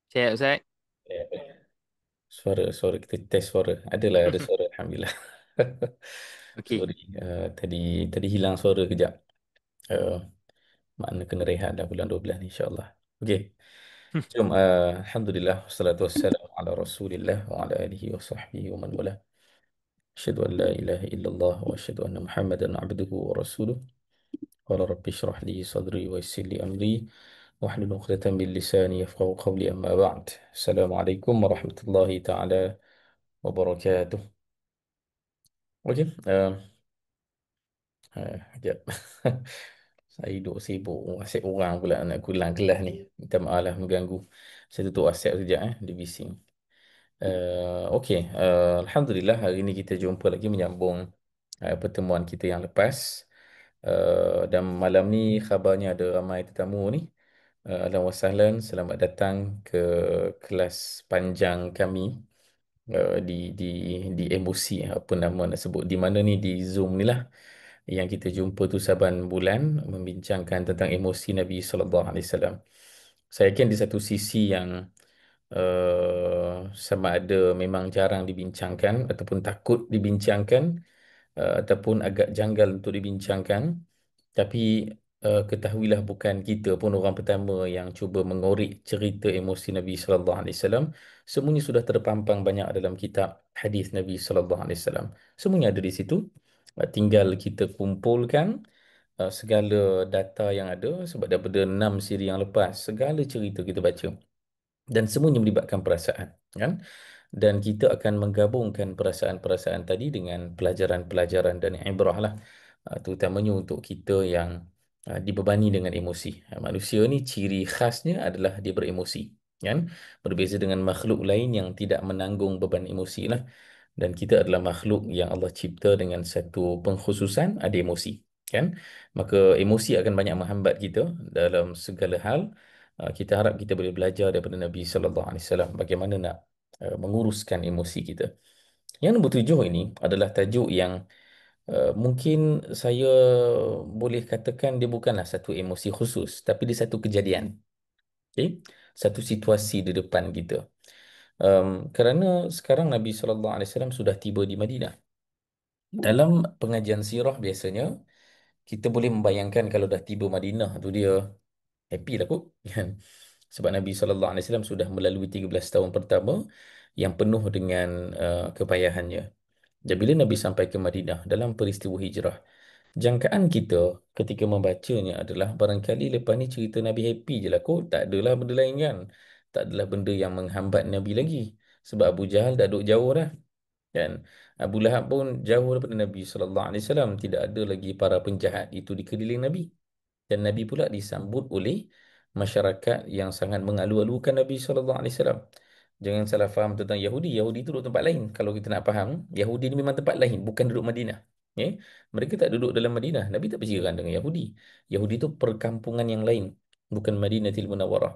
Cek Ustaz. Suara kita test suara. Ada suara alhamdulillah. Okey. Sorry, tadi tadi hilang suara kejap. Uh, Makna kena rehat dah bulan 12 ni insya-Allah. Okey. Jom, alhamdulillah wassalatu wassalamu ala Rasulillah wa ala alihi wa sahbihi wa man wala. Asyhadu an la ilaha illallah wa asyhadu anna Muhammadan abduhu wa rasuluh. Qala rabbi shrah li sadri wa yassir li amri wahlul 'uqdatam min lisani yafqahu qawli amma ba'd. Assalamualaikum warahmatullahi taala wabarakatuh. Okey. Sekejap. Saya duduk sibuk WhatsApp orang pula nak ulang kelas ni. Minta maaf lah mengganggu. Saya tutup WhatsApp sekejap dia bising. Okey, Alhamdulillah hari ni kita jumpa lagi menyambung pertemuan kita yang lepas. Dan malam ni khabarnya ada ramai tetamu ni. Ahlan wa sahlan, selamat datang ke kelas panjang kami di emosi apa nama nak sebut di mana ni di Zoom ni lah yang kita jumpa tu saban bulan membincangkan tentang emosi Nabi sallallahu alaihi wasallam. Saya yakin di satu sisi yang sama ada memang jarang dibincangkan ataupun takut dibincangkan ataupun agak janggal untuk dibincangkan, tapi ketahuilah bukan kita pun orang pertama yang cuba mengorek cerita emosi Nabi sallallahu alaihi wasallam. Semuanya sudah terpampang banyak dalam kitab hadis Nabi sallallahu alaihi wasallam. Semuanya ada di situ. Tinggal kita kumpulkan segala data yang ada sebab daripada 6 siri yang lepas segala cerita kita baca dan semuanya melibatkan perasaan, kan? Dan kita akan menggabungkan perasaan-perasaan tadi dengan pelajaran-pelajaran dan ibrah lah. Terutamanya untuk kita yang dibebani dengan emosi. Manusia ni ciri khasnya adalah dia beremosi, kan? Berbeza dengan makhluk lain yang tidak menanggung beban emosi lah. Dan kita adalah makhluk yang Allah cipta dengan satu pengkhususan, ada emosi, kan? Maka emosi akan banyak menghambat kita dalam segala hal. Kita harap kita boleh belajar daripada Nabi sallallahu alaihi wasallam bagaimana nak menguruskan emosi kita. Yang nombor 7 ini adalah tajuk yang mungkin saya boleh katakan dia bukanlah satu emosi khusus, tapi dia satu kejadian. Okay? Satu situasi di depan kita. Kerana sekarang Nabi sallallahu alaihi wasallam sudah tiba di Madinah. Dalam pengajian sirah biasanya kita boleh membayangkan kalau dah tiba Madinah tu dia happy lah kot, kan? Sebab Nabi sallallahu alaihi wasallam sudah melalui 13 tahun pertama yang penuh dengan kepayahannya. Dan bila Nabi sampai ke Madinah dalam peristiwa hijrah, jangkaan kita ketika membacanya adalah barangkali lepas ni cerita Nabi happy je lah kot, tak adalah benda lain, kan? Tak adalah benda yang menghambat Nabi lagi. Sebab Abu Jahal dah duduk jauh dah, kan? Abu Lahab pun jauh daripada Nabi sallallahu alaihi wasallam, tidak ada lagi para penjahat itu di keliling Nabi. Dan Nabi pula disambut oleh masyarakat yang sangat mengalu-alukan Nabi sallallahu alaihi wasallam. Jangan salah faham tentang Yahudi. Yahudi itu duduk tempat lain. Kalau kita nak faham, Yahudi ni memang tempat lain, bukan duduk Madinah. Okay? Mereka tak duduk dalam Madinah. Nabi tak berjiran dengan Yahudi. Yahudi itu perkampungan yang lain, bukan Madinatul Munawwarah.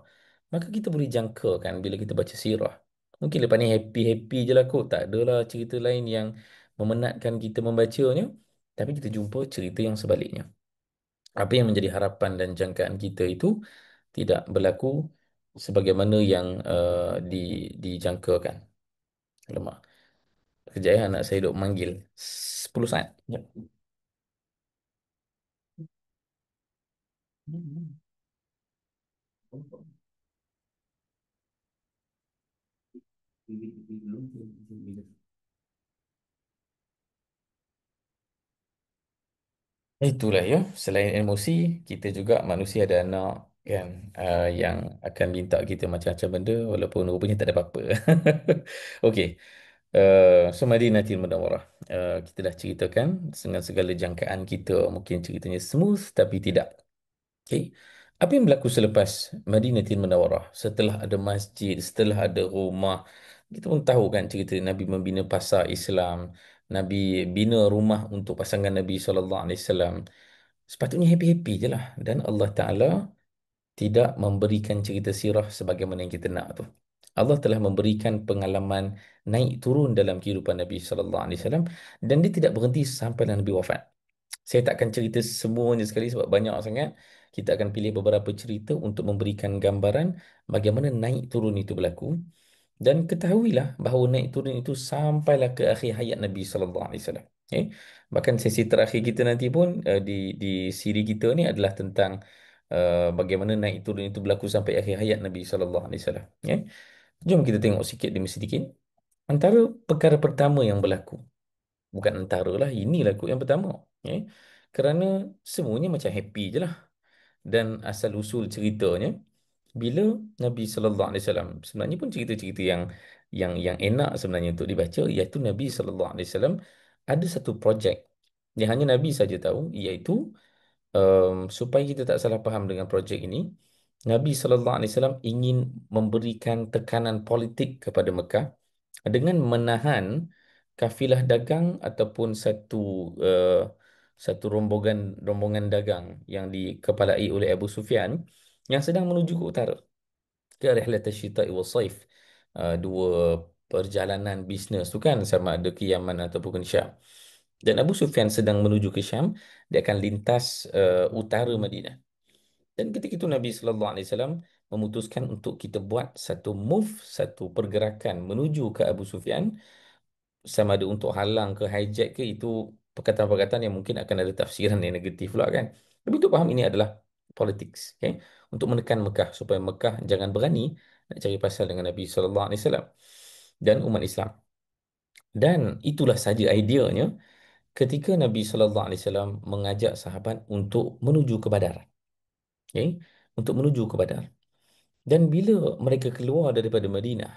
Maka kita boleh jangkakan bila kita baca sirah. Mungkin lepas ni happy-happy je lah kot. Tak adalah cerita lain yang memenatkan kita membacanya. Tapi kita jumpa cerita yang sebaliknya. Apa yang menjadi harapan dan jangkaan kita itu tidak berlaku sebagaimana yang dijangkakan. Alamak. Sekejap ya, anak saya duk manggil. 10 saat. Ya. Itulah ya, selain emosi, kita juga manusia ada anak, kan, yang akan minta kita macam-macam benda walaupun rupanya tak ada apa-apa. Okey. So Madinatul Munawwarah. Kita dah ceritakan dengan segala jangkaan kita, mungkin ceritanya smooth tapi tidak. Okay. Apa yang berlaku selepas Madinatul Munawwarah? Setelah ada masjid, setelah ada rumah, kita pun tahu kan cerita Nabi membina pasar Islam, Nabi bina rumah untuk pasangan Nabi sallallahu alaihi wasallam. Sepatutnya happy-happy je lah. Dan Allah Ta'ala tidak memberikan cerita sirah sebagaimana yang kita nak tu. Allah telah memberikan pengalaman naik turun dalam kehidupan Nabi sallallahu alaihi wasallam dan dia tidak berhenti sampai Nabi wafat. Saya takkan cerita semuanya sekali sebab banyak sangat. Kita akan pilih beberapa cerita untuk memberikan gambaran bagaimana naik turun itu berlaku. Dan ketahuilah bahawa naik turun itu sampailah ke akhir hayat Nabi sallallahu alaihi wasallam. Okay? Bahkan sesi terakhir kita nanti pun di siri kita ni adalah tentang bagaimana naik turun itu berlaku sampai akhir hayat Nabi sallallahu alaihi wasallam. Okay? Jom kita tengok sikit demi sedikit. Antara perkara pertama yang berlaku, bukan antara lah, ini laku yang pertama. Okay? Kerana semuanya macam happy je lah. Dan asal usul ceritanya, bila Nabi sallallahu alaihi wasallam, sebenarnya pun cerita-cerita yang enak sebenarnya untuk dibaca, iaitu Nabi sallallahu alaihi wasallam ada satu projek yang hanya Nabi saja tahu, iaitu supaya kita tak salah faham dengan projek ini, Nabi sallallahu alaihi wasallam ingin memberikan tekanan politik kepada Mekah dengan menahan kafilah dagang ataupun uh, satu rombongan dagang yang dikepalai oleh Abu Sufyan yang sedang menuju ke utara, ke rihlat asy-syita'i was-saif. Dua perjalanan bisnes tu kan, sama ada ke Yaman ataupun ke Syam. Dan Abu Sufyan sedang menuju ke Syam, dia akan lintas utara Madinah. Dan ketika itu Nabi sallallahu alaihi wasallam memutuskan untuk kita buat satu move, satu pergerakan menuju ke Abu Sufyan, sama ada untuk halang ke hijack ke, itu perkataan-perkataan yang mungkin akan ada tafsiran yang negatif pula kan. Tapi untuk faham ini adalah politics, okay? Untuk menekan Mekah supaya Mekah jangan berani nak cari pasal dengan Nabi sallallahu alaihi wasallam dan umat Islam. Dan itulah saja ideanya ketika Nabi sallallahu alaihi wasallam mengajak sahabat untuk menuju ke Badar. Okay? Untuk menuju ke Badar. Dan bila mereka keluar daripada Madinah,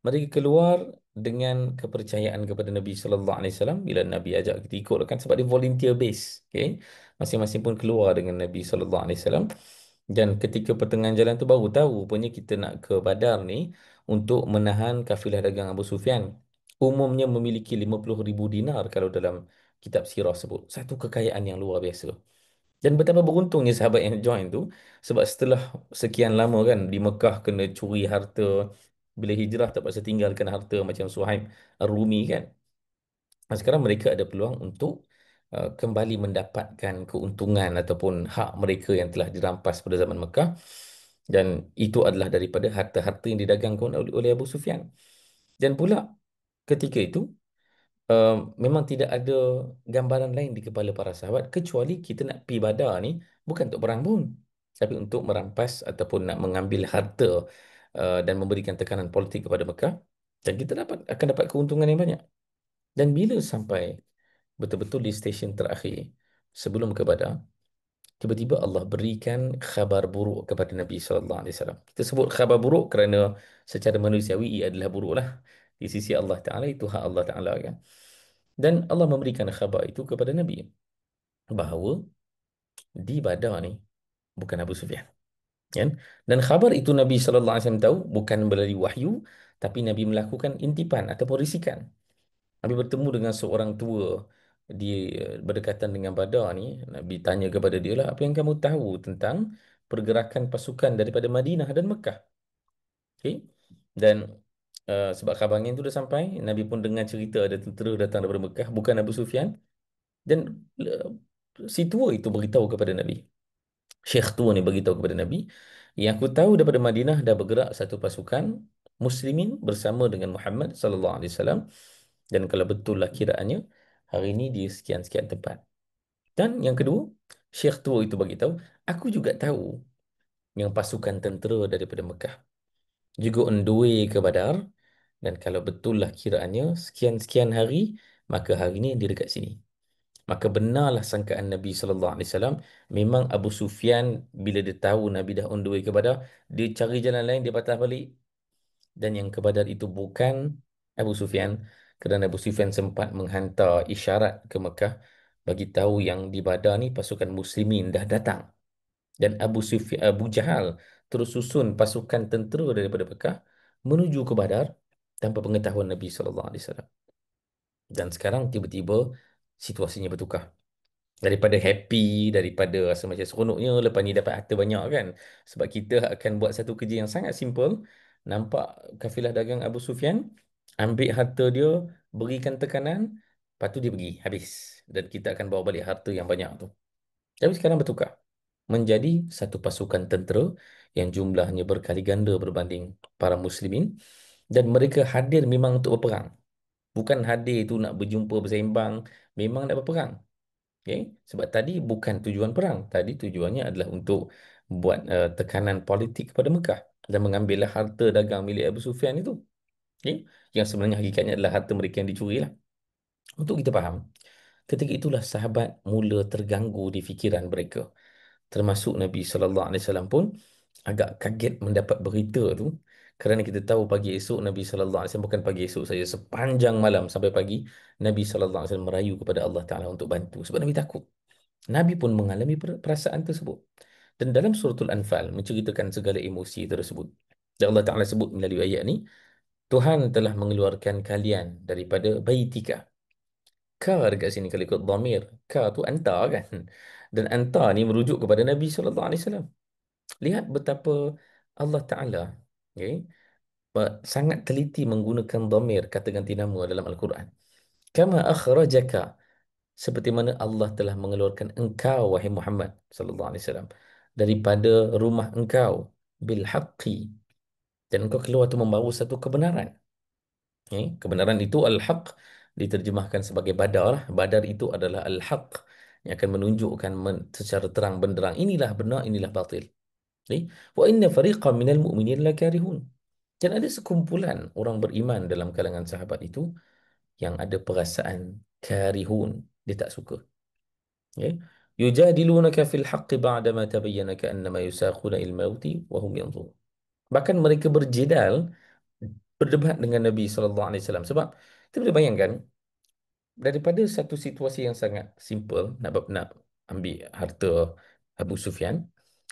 mereka keluar dengan kepercayaan kepada Nabi sallallahu alaihi wasallam. Bila Nabi ajak kita ikut kan, sebab dia volunteer base, okey. Masing-masing pun keluar dengan Nabi sallallahu alaihi wasallam. Dan ketika pertengahan jalan tu baru tahu rupanya kita nak ke Badar ni untuk menahan kafilah dagang Abu Sufyan. Umumnya memiliki 50,000 dinar kalau dalam kitab sirah sebut. Satu kekayaan yang luar biasa. Dan betapa beruntungnya sahabat yang join tu, sebab setelah sekian lama kan di Mekah kena curi harta, bila hijrah terpaksa tinggalkan harta macam Suhaib Ar-Rumi kan. Sekarang mereka ada peluang untuk kembali mendapatkan keuntungan ataupun hak mereka yang telah dirampas pada zaman Mekah, dan itu adalah daripada harta-harta yang didagangkan oleh Abu Sufyan. Dan pula ketika itu memang tidak ada gambaran lain di kepala para sahabat kecuali kita nak pergi Badar ni bukan untuk perang pun, tapi untuk merampas ataupun nak mengambil harta dan memberikan tekanan politik kepada Mekah, dan kita akan dapat keuntungan yang banyak. Dan bila sampai betul-betul di stesen terakhir sebelum ke Badar, tiba-tiba Allah berikan khabar buruk kepada Nabi sallallahu alaihi wasallam. Kita sebut khabar buruk kerana secara manusiawi ia adalah buruk lah. Di sisi Allah Ta'ala itu hak Allah Ta'ala kan. Dan Allah memberikan khabar itu kepada Nabi bahawa di Badar ni bukan Abu Sufyan. Kan? Dan khabar itu Nabi sallallahu alaihi wasallam tahu bukan melalui wahyu, tapi Nabi melakukan intipan ataupun risikan. Nabi bertemu dengan seorang tua di berdekatan dengan Badar ni. Nabi tanya kepada dia lah, apa yang kamu tahu tentang pergerakan pasukan daripada Madinah dan Mekah? Okay? Dan sebab khabarnya itu dah sampai, Nabi pun dengar cerita ada tentera datang daripada Mekah, bukan Abu Sufyan. Dan uh, si tua itu beritahu kepada Nabi. Syekh tua ni beritahu kepada Nabi, yang aku tahu daripada Madinah dah bergerak satu pasukan Muslimin bersama dengan Muhammad sallallahu alaihi wasallam, dan kalau betul lah kiraannya hari ini di sekian-sekian tempat. Dan yang kedua, Syekh tua itu beritahu, aku juga tahu yang pasukan tentera daripada Mekah juga on the way ke Badar, dan kalau betul lah kiraannya sekian-sekian hari, maka hari ini dia dekat sini. Maka benarlah sangkaan Nabi sallallahu alaihi wasallam, memang Abu Sufyan bila dia tahu Nabi dah on the way ke Badar, dia cari jalan lain, dia patah balik. Dan yang ke Badar itu bukan Abu Sufyan, kerana Abu Sufyan sempat menghantar isyarat ke Mekah bagi tahu yang di Badar ni pasukan muslimin dah datang. Dan Abu Jahal terus susun pasukan tentera daripada Mekah menuju ke Badar tanpa pengetahuan Nabi sallallahu alaihi wasallam. Dan sekarang tiba-tiba situasinya bertukar. Daripada happy, daripada rasa macam seronoknya lepas ni dapat harta banyak kan. Sebab kita akan buat satu kerja yang sangat simple. Nampak kafilah dagang Abu Sufyan, ambil harta dia, berikan tekanan, lepas tu dia pergi, habis. dan kita akan bawa balik harta yang banyak tu. Tapi sekarang bertukar menjadi satu pasukan tentera yang jumlahnya berkali ganda berbanding para muslimin, dan mereka hadir memang untuk berperang. Bukan hadir itu nak berjumpa bersembang, memang nak berperang. Okay? Sebab tadi bukan tujuan perang. Tadi tujuannya adalah untuk buat tekanan politik kepada Mekah dan mengambillah harta dagang milik Abu Sufyan itu. Okay? Yang sebenarnya hakikatnya adalah harta mereka yang dicuri lah. Untuk kita faham, ketika itulah sahabat mula terganggu di fikiran mereka. Termasuk Nabi sallallahu alaihi wasallam pun agak kaget mendapat berita tu, kerana kita tahu pagi esok Nabi sallallahu alaihi wasallam, bukan pagi esok saja, sepanjang malam sampai pagi Nabi sallallahu alaihi wasallam merayu kepada Allah Taala untuk bantu, sebab Nabi takut. Nabi pun mengalami perasaan tersebut. Dan dalam suratul Anfal menceritakan segala emosi tersebut. Dan Allah Taala sebut melalui ayat ni, Tuhan telah mengeluarkan kalian daripada baitika. Ka dekat sini kalau ikut dhamir. Ka tu anta kan. Dan anta ni merujuk kepada Nabi sallallahu alaihi wasallam. Lihat betapa Allah Taala, okay, sangat teliti menggunakan dhamir, kata ganti nama dalam Al-Quran. Kama akhrajaka, seperti mana Allah telah mengeluarkan engkau wahai Muhammad sallallahu alaihi wasallam daripada rumah engkau bil haqqi, dan engkau keluar tu membawa satu kebenaran. Kebenaran itu al-haq diterjemahkan sebagai badar lah. Badar itu adalah al-haq yang akan menunjukkan secara terang benderang inilah benar, inilah batil. Wa inna fariqan minal mu'minin lakarihun. Dan ada sekumpulan orang beriman dalam kalangan sahabat itu yang ada perasaan karihun, dia tak suka. Okay? Yujadilunaka fil haqqi ba'dama tabayyana ka'annama yusaquna il mauti wa hum yanzurun. Bahkan mereka berjidal, berdebat dengan Nabi sallallahu alaihi wasallam, sebab kita boleh bayangkan daripada satu situasi yang sangat simple, nak ambil harta Abu Sufyan,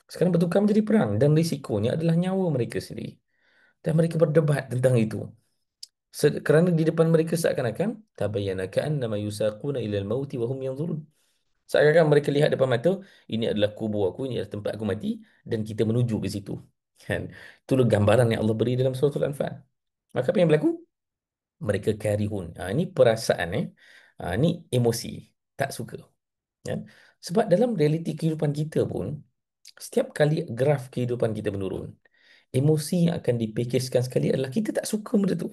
sekarang bertukar menjadi perang dan risikonya adalah nyawa mereka sendiri. Dan mereka berdebat tentang itu. Kerana di depan mereka seakan-akan tabayyana ka'annama yusaquna ilal mauti wa hum yanzurun. Seakan-akan mereka lihat depan mata, ini adalah kubur aku, ini adalah tempat aku mati, dan kita menuju ke situ. Kan? Itulah gambaran yang Allah beri dalam surah Al-Anfal. Maka apa yang berlaku? Mereka karihun. Ini perasaan, ini emosi. Tak suka. Kan? Sebab dalam realiti kehidupan kita pun, setiap kali graf kehidupan kita menurun, emosi yang akan dipikirkan sekali adalah kita tak suka benda tu.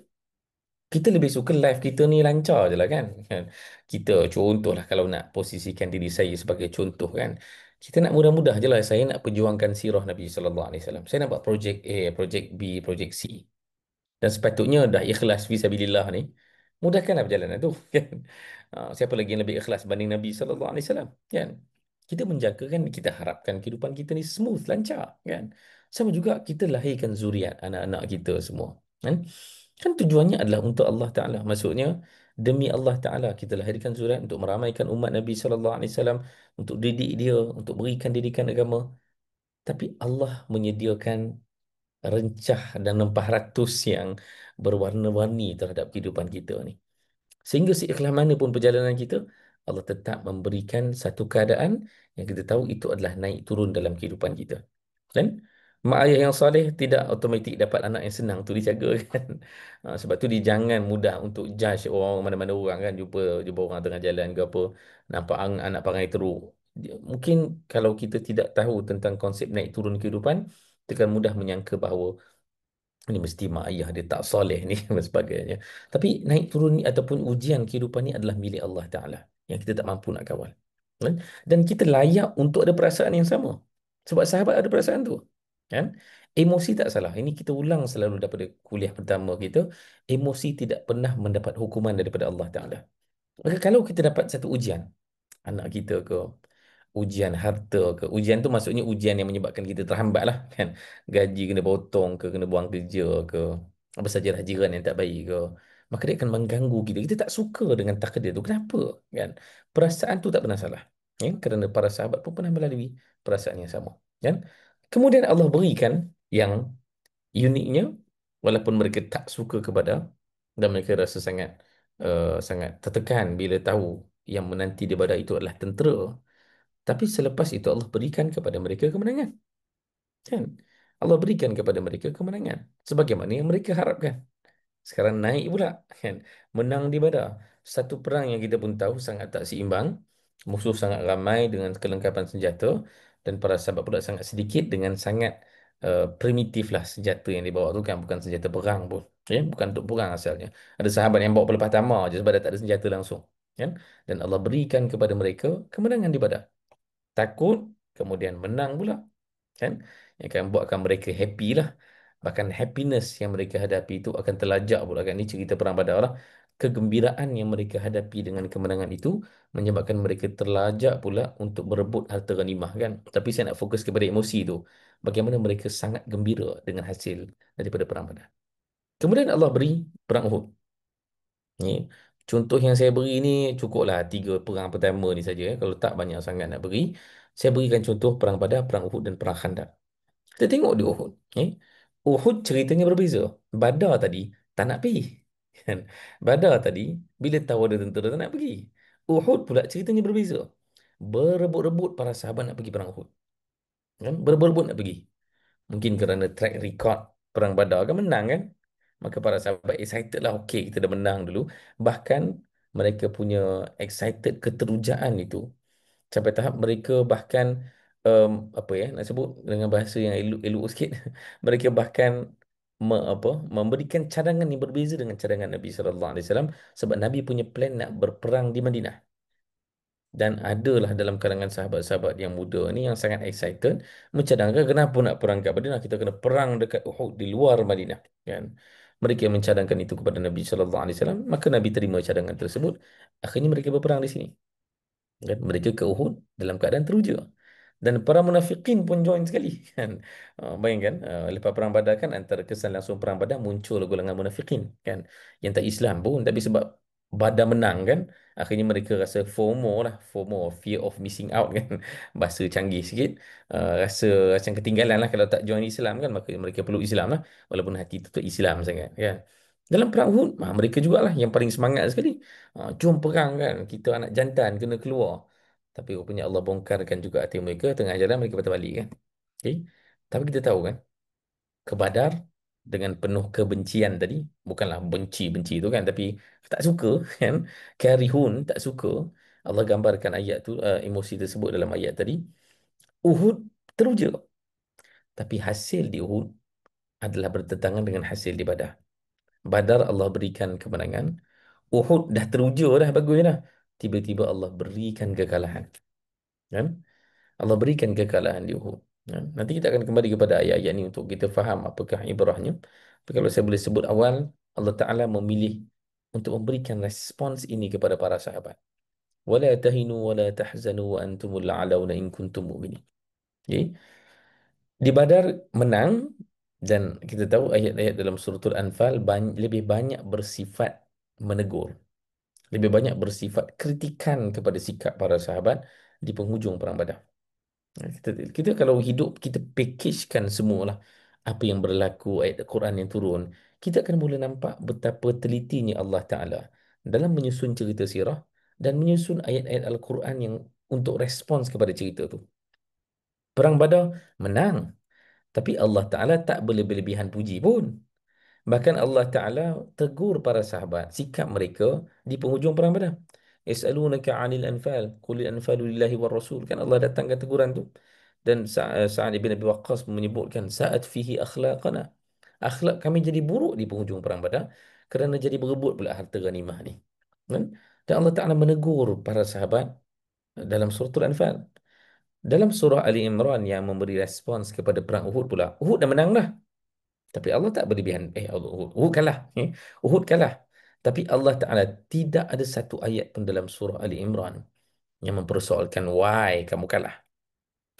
Kita lebih suka life kita ni lancar je lah kan. Kan? Kita contohlah, kalau nak posisikan diri saya sebagai contoh kan. Kita nak mudah-mudah je lah. Saya nak perjuangkan sirah Nabi sallallahu alaihi wasallam. Saya nak buat projek A, projek B, projek C. Dan sepatutnya dah ikhlas fisabilillah ni, mudahkanlah perjalanan tu kan. Siapa lagi yang lebih ikhlas banding Nabi sallallahu alaihi wasallam kan. Kita menjaga kan, kita harapkan kehidupan kita ni smooth, lancar kan. Sama juga kita lahirkan zuriat anak-anak kita semua kan. Kan tujuannya adalah untuk Allah Taala. Maksudnya demi Allah Taala kita lahirkan zuriat untuk meramaikan umat Nabi sallallahu alaihi wasallam, untuk didik dia, untuk berikan didikan agama. Tapi Allah menyediakan rencah dan rempah ratus yang berwarna-warni terhadap kehidupan kita ni. Sehingga seikhlas mana pun perjalanan kita, Allah tetap memberikan satu keadaan yang kita tahu itu adalah naik turun dalam kehidupan kita. Kan? Mak ayah yang soleh tidak automatik dapat anak yang senang tu dijaga kan. Sebab tu dia jangan mudah untuk judge orang, mana-mana orang kan, jumpa orang tengah jalan ke apa, nampak anak perangai teruk. Mungkin kalau kita tidak tahu tentang konsep naik turun kehidupan, kita akan mudah menyangka bahawa ini mesti mak ayah dia tak soleh ni dan sebagainya. Tapi naik turun ni ataupun ujian kehidupan ni adalah milik Allah Ta'ala yang kita tak mampu nak kawal. Kan? Dan kita layak untuk ada perasaan yang sama. Sebab sahabat ada perasaan tu. Kan? Emosi tak salah. Ini kita ulang selalu daripada kuliah pertama kita. Emosi tidak pernah mendapat hukuman daripada Allah Ta'ala. Maka kalau kita dapat satu ujian, anak kita ke, ujian harta ke, ujian tu maksudnya ujian yang menyebabkan kita terhambat lah kan, gaji kena potong ke, kena buang kerja ke, apa sajalah jiran yang tak baik ke, maka dia akan mengganggu kita. Kita tak suka dengan takdir tu. Kenapa kan? Perasaan tu tak pernah salah ya? Kerana para sahabat pun pernah melalui perasaan yang sama kan. Kemudian Allah berikan yang uniknya, walaupun mereka tak suka kepada, dan mereka rasa sangat sangat tertekan bila tahu yang menanti di badar itu adalah tentera. Tapi selepas itu Allah berikan kepada mereka kemenangan. Kan? Allah berikan kepada mereka kemenangan. Sebagaimana yang mereka harapkan. Sekarang naik pula, kan? Menang di Badar. Satu perang yang kita pun tahu sangat tak seimbang. Musuh sangat ramai dengan kelengkapan senjata dan para sahabat pula sangat sedikit dengan sangat primitif lah senjata yang dibawa tu kan, bukan senjata perang pun. Ya, bukan untuk perang asalnya. Ada sahabat yang bawa pelepah tamar je sebab dia tak ada senjata langsung. Kan? Dan Allah berikan kepada mereka kemenangan di Badar. Takut, kemudian menang pula, kan, yang akan buatkan mereka happy lah. Bahkan happiness yang mereka hadapi itu akan terlajak pula kan. Ini cerita perang Badar lah. Kegembiraan yang mereka hadapi dengan kemenangan itu menyebabkan mereka terlajak pula untuk berebut harta ghanimah kan. Tapi saya nak fokus kepada emosi itu. Bagaimana mereka sangat gembira dengan hasil daripada perang Badar. Kemudian Allah beri perang Uhud. Ni, contoh yang saya beri ni cukuplah tiga perang pertama ni saja. Kalau tak banyak sangat nak beri. Saya berikan contoh perang Badar, perang Uhud dan perang Khandaq. Kita tengok di Uhud. Uhud ceritanya berbeza. Badar tadi tak nak pergi. Kan? Badar tadi bila tahu ada tentera tak nak pergi. Uhud pula ceritanya berbeza. Berebut-rebut para sahabat nak pergi perang Uhud. Kan? Berebut-rebut nak pergi. Mungkin kerana track record perang Badar kan menang kan. Maka para sahabat excited lah. Okey, kita dah menang dulu. Bahkan mereka punya excited keterujaan itu sampai tahap mereka bahkan apa ya nak sebut dengan bahasa yang elok sikit, mereka bahkan memberikan cadangan yang berbeza dengan cadangan Nabi sallallahu alaihi wasallam sebab Nabi punya plan nak berperang di Madinah. Dan adalah dalam kalangan sahabat-sahabat yang muda ni yang sangat excited mencadangkan kenapa nak perang kat Madinah, kita kena perang dekat Uhud di luar Madinah, kan. Mereka yang mencadangkan itu kepada Nabi sallallahu alaihi wasallam, maka Nabi terima cadangan tersebut. Akhirnya mereka berperang di sini, kan. Mereka ke Uhud dalam keadaan teruja dan para munafikin pun join sekali kan. Bayangkan lepas perang Badar kan antara kesan langsung perang Badar muncul golongan munafikin kan yang tak Islam pun, tapi sebab Badar menang kan, akhirnya mereka rasa FOMO lah, FOMO, fear of missing out kan, bahasa canggih sikit. Rasa macam ketinggalan lah kalau tak join Islam kan, maka mereka perlu Islam lah walaupun hati tu Islam sangat kan. Dalam perang Uhud mereka jugalah yang paling semangat sekali. Jom perang kan, kita anak jantan kena keluar. Tapi rupanya Allah bongkarkan juga hati mereka, tengah jalan mereka patah balik kan. Okay? Tapi kita tahu kan, ke Badar dengan penuh kebencian tadi, bukanlah benci-benci itu kan, tapi tak suka kan, karihun, tak suka. Allah gambarkan ayat tu, emosi tersebut dalam ayat tadi. Uhud teruja. Tapi hasil di Uhud adalah bertentangan dengan hasil di Badar. Badar Allah berikan kemenangan. Uhud dah teruja dah, bagus dah. Tiba-tiba Allah berikan kekalahan. Kan? Allah berikan kekalahan di Uhud. Nanti kita akan kembali kepada ayat-ayat ini untuk kita faham apakah ibrahnya. Tapi kalau saya boleh sebut awal, Allah Ta'ala memilih untuk memberikan respons ini kepada para sahabat. وَلَا تَهِنُوا وَلَا تَحْزَنُوا وَأَنْتُمُ الْأَعْلَوْنَ إِن كُنْتُم مُؤْمِنِينَ. Okey. Di Badar menang dan kita tahu ayat-ayat dalam suratul Anfal lebih banyak bersifat menegur. Lebih banyak bersifat kritikan kepada sikap para sahabat di penghujung perang Badar. Kita kalau hidup, kita packagekan semualah apa yang berlaku, ayat Al-Quran yang turun, kita akan mula nampak betapa telitinya Allah Ta'ala dalam menyusun cerita sirah dan menyusun ayat-ayat Al-Quran yang untuk respons kepada cerita tu. Perang Badar menang, tapi Allah Ta'ala tak boleh berlebihan puji pun. Bahkan Allah Ta'ala tegur para sahabat, sikap mereka di penghujung perang Badar. Yas'alunaka 'anil anfal, qulil anfalu lillahi war rasul. Kan Allah datangkan teguran tu. Dan Sa'ad bin Abi Waqqas menyebutkan sa'at fihi akhlaqana. Akhlak kami jadi buruk di penghujung perang Badar kerana jadi berebut pula harta ghanimah ni. Kan? Dan Allah Ta'ala menegur para sahabat dalam surah Al-Anfal. Dalam surah Ali Imran yang memberi respons kepada perang Uhud pula. Uhud dah menang dah. Tapi Allah tak berlebihan. Uhud kalah. Uhud kalah. Tapi Allah Ta'ala tidak ada satu ayat pun dalam surah Ali Imran yang mempersoalkan why kamu kalah.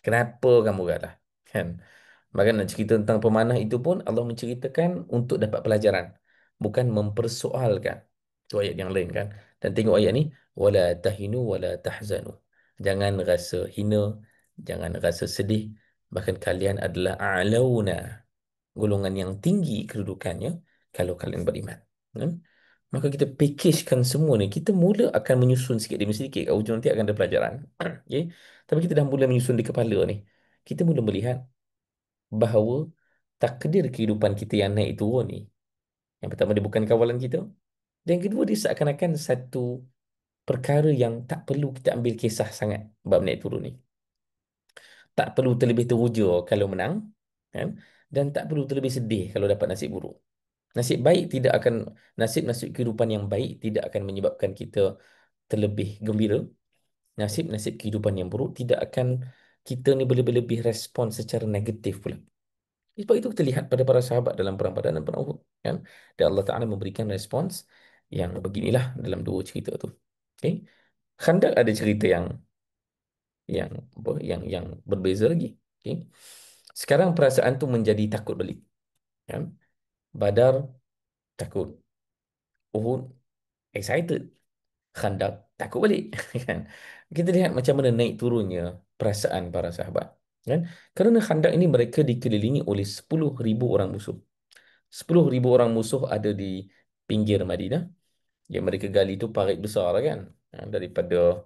Kenapa kamu kalah? Kan? Bahkan nak cerita tentang pemanah itu pun Allah menceritakan untuk dapat pelajaran. Bukan mempersoalkan. Itu ayat yang lain kan. Dan tengok ayat ni. Wala tahinu wala tahzanu. Jangan rasa hina. Jangan rasa sedih. Bahkan kalian adalah a'launa, golongan yang tinggi kedudukannya kalau kalian beriman. Hmm? Maka kita packagekan semua ni. Kita mula akan menyusun sikit demi sedikit. Kat hujung nanti akan ada pelajaran. Okay? Tapi kita dah mula menyusun di kepala ni. Kita mula melihat bahawa takdir kehidupan kita yang naik turun ni, Yang pertama, dia bukan kawalan kita. Dan yang kedua, dia seakan-akan satu perkara yang tak perlu kita ambil kisah sangat bab naik turun ni. Tak perlu terlebih teruja kalau menang, kan? Dan tak perlu terlebih sedih kalau dapat nasib buruk. Nasib baik tidak akan nasib-nasib kehidupan yang baik tidak akan menyebabkan kita terlebih gembira. Nasib-nasib kehidupan yang buruk tidak akan kita ni berlebih-lebih respon secara negatif pula. Sebab itu kita lihat pada para sahabat dalam perang Badar dan perang Uhud, kan? Dan Allah Taala memberikan respons yang beginilah dalam dua cerita tu. Okey. Khandak ada cerita yang apa yang berbeza lagi. Okey. Sekarang perasaan tu menjadi takut balik, kan? Badar takut, Uhud excited, Khandak takut balik, kan? Kita lihat macam mana naik turunnya perasaan para sahabat, kan? Kerana Khandak ini mereka dikelilingi oleh 10,000 orang musuh. 10,000 orang musuh ada di pinggir Madinah. Yang mereka gali itu parit besar lah, kan? Daripada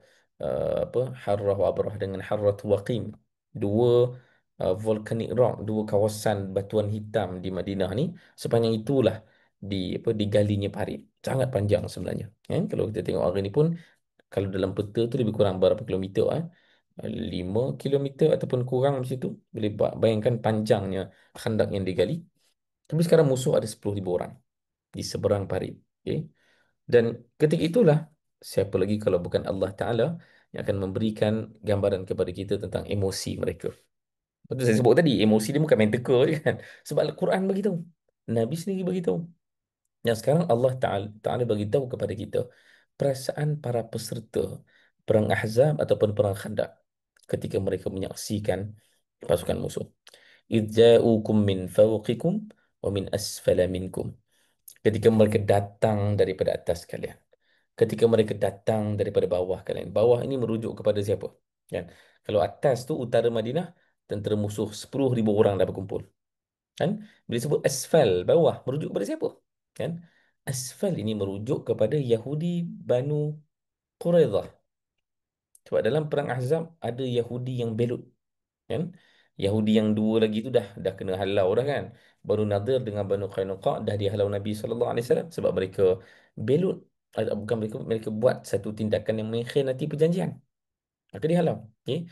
apa, Harrah Wabrah dengan Harrah Waqim. Dua volcanic rock, dua kawasan batuan hitam di Madinah ni, sepanjang itulah digalinya parit. Sangat panjang sebenarnya. Kan? Kalau kita tengok hari ni pun, kalau dalam peta tu lebih kurang berapa kilometer, 5 kilometer ataupun kurang macam tu. Boleh bayangkan panjangnya khandak yang digali. Tapi sekarang musuh ada 10,000 orang di seberang parit. Okay? Dan ketika itulah, siapa lagi kalau bukan Allah Ta'ala yang akan memberikan gambaran kepada kita tentang emosi mereka. Betul saya sebut tadi, emosi dia bukan main teka je, kan. Sebab Al-Quran bagi tahu. Nabi sendiri bagi tahu. Yang sekarang Allah Ta'ala bagi tahu kepada kita perasaan para peserta perang Ahzab ataupun perang Khandaq ketika mereka menyaksikan pasukan musuh. Idza'ukum min fawqikum wa min asfala minkum. Ketika mereka datang daripada atas kalian, ketika mereka datang daripada bawah kalian. Bawah ini merujuk kepada siapa? Kan? Kalau atas tu utara Madinah, tentera musuh 10,000 orang dah berkumpul. Kan? Bila sebut asfal, bawah, merujuk kepada siapa? Kan? Asfal ini merujuk kepada Yahudi Banu Quraidah. Sebab dalam perang Ahzab ada Yahudi yang belut, kan? Yahudi yang dua lagi tu dah kena halau dah, kan. Banu Nadir dengan Banu Qainuqa dah dihalau Nabi sallallahu alaihi wasallam sebab mereka belut. Bukan, mereka buat satu tindakan yang mengkhianati perjanjian, maka dihalau. Okay.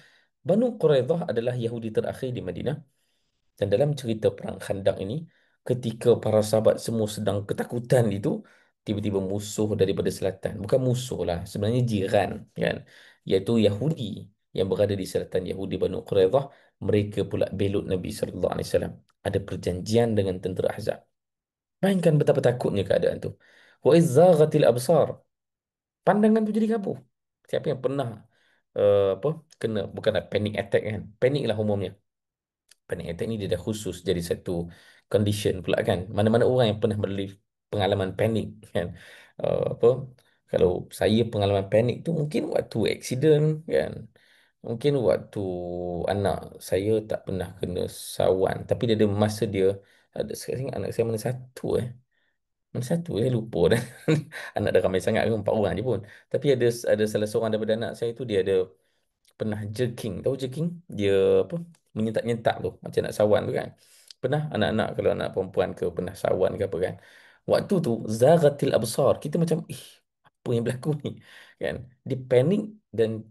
Banu Quraidah adalah Yahudi terakhir di Madinah. Dan dalam cerita perang Khandaq ini, ketika para sahabat semua sedang ketakutan itu, tiba-tiba musuh daripada selatan, bukan musuh lah, sebenarnya jiran, kan, iaitu Yahudi yang berada di selatan, Yahudi Banu Quraidah, mereka pula belut Nabi sallallahu alaihi wasallam. Ada perjanjian dengan tentera Ahzab. Bayangkan betapa takutnya keadaan tu. Wa izzaghatil absar. Pandangan tu jadi kabur. Siapa yang pernah apa, kena, bukanlah panic attack, kan? Panik lah umumnya. Panic attack ni dia dah khusus jadi satu condition pula, kan. Mana-mana orang yang pernah melalui pengalaman panik, kan. Apa, kalau saya pengalaman panik tu mungkin waktu accident, kan. Mungkin waktu anak saya tak pernah kena sawan, tapi dia ada masa dia ada, sekarang anak saya mana satu mana satu saya lupa dah. Anak dah ramai sangat, kan, 4 orang je pun. Tapi ada salah seorang daripada anak saya tu, dia ada pernah jerking. Tahu jerking? Dia apa? Menyentak-nyentak tu macam nak sawan tu, kan. Pernah anak-anak, kalau anak perempuan ke, pernah sawan ke apa, kan. Waktu tu zaghatil absar. Kita macam, apa yang berlaku ni? Kan? Dia panik dan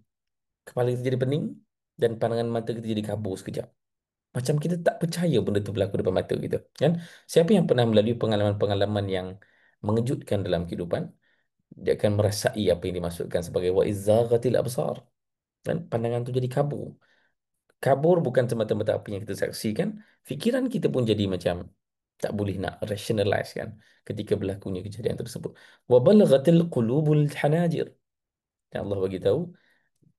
kepala kita jadi pening dan pandangan mata kita jadi kabur sekejap. Macam kita tak percaya benda tu berlaku depan mata kita, kan? Siapa yang pernah melalui pengalaman-pengalaman yang mengejutkan dalam kehidupan, dia akan merasai apa yang dimaksudkan sebagai wa izzaghatil absar. Dan pandangan tu jadi kabur. Kabur bukan semata-mata apa yang kita saksikan, fikiran kita pun jadi macam tak boleh nak rationalize, kan, ketika berlakunya kejadian tersebut. Wa balaghatil qulubul hanajir. Dan Allah bagi tahu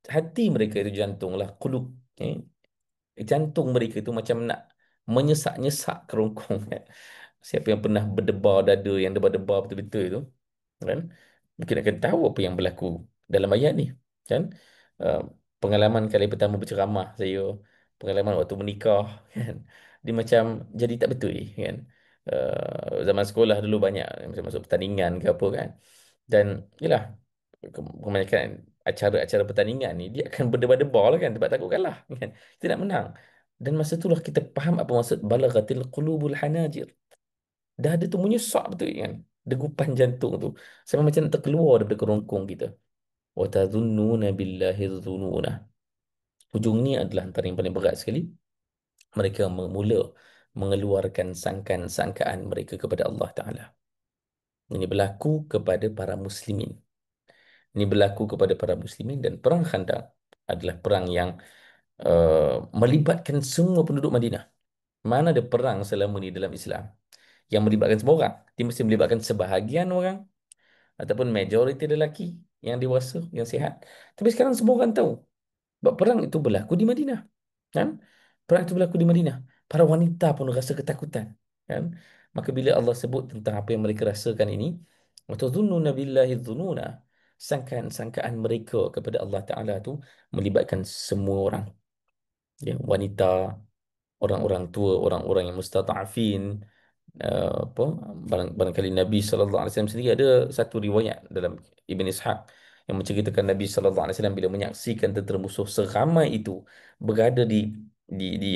hati mereka itu jantung lah, qulub. Okay? Jantung mereka itu macam nak menyesak-nyesak kerongkong, kan. Siapa yang pernah berdebar dada, yang debar-debar betul-betul itu, kan, mungkin akan tahu apa yang berlaku dalam ayat ni, kan. Uh, Pengalaman kali pertama berceramah saya, pengalaman waktu menikah, kan, dia macam jadi tak betul, kan. Zaman sekolah dulu banyak macam masuk pertandingan ke apa, kan, dan yalah, kebanyakan acara-acara pertandingan ni dia akan berdebar-debar lah, kan, sebab takut kalah, kan, kita nak menang. Dan masa itulah kita faham apa maksud balaghatil qulubul hanajir. Dah ada tu menyesak betul kan. Degupan jantung tu. Sama macam nak terkeluar daripada kerongkong kita. Wa tadhunnuna billahi dhununa. Hujung ni adalah antara yang paling berat sekali. Mereka mula mengeluarkan sangkaan-sangkaan mereka kepada Allah Ta'ala. Ini berlaku kepada para muslimin. Ini berlaku kepada para muslimin, dan perang Khandaq adalah perang yang melibatkan semua penduduk Madinah. Mana ada perang selama ni dalam Islam yang melibatkan semua orang? Dia mesti melibatkan sebahagian orang ataupun majoriti lelaki yang dewasa, yang sihat. Tapi sekarang semua orang tahu sebab perang itu berlaku di Madinah. Kan? Perang itu berlaku di Madinah. Para wanita pun rasa ketakutan. Kan? Maka bila Allah sebut tentang apa yang mereka rasakan ini, وَتَظُنُّونَ بِاللَّهِ الظُّنُونَ, sangkaan-sangkaan mereka kepada Allah Ta'ala tu melibatkan semua orang. Ya, wanita, orang-orang tua, orang-orang yang mustata'afin, apa, barangkali Nabi sallallahu alaihi wasallam sendiri ada satu riwayat dalam Ibn Ishaq yang menceritakan Nabi sallallahu alaihi wasallam bila menyaksikan tentera musuh seramai itu berada di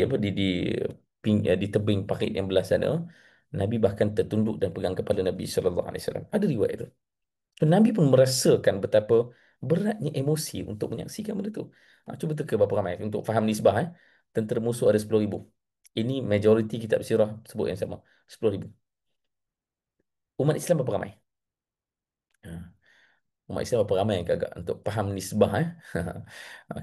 apa di tebing parit yang belah sana, Nabi bahkan tertunduk dan pegang kepala Nabi sallallahu alaihi wasallam. Ada riwayat itu. So, Nabi pun merasakan betapa beratnya emosi untuk menyaksikan benda itu. Cuba teka berapa ramai untuk faham nisbah. Tentera musuh ada 10,000. Ini majoriti kitab sirah sebut yang sama. 10,000. Umat Islam berapa ramai? Ha. Umat Islam berapa ramai agak untuk faham nisbah.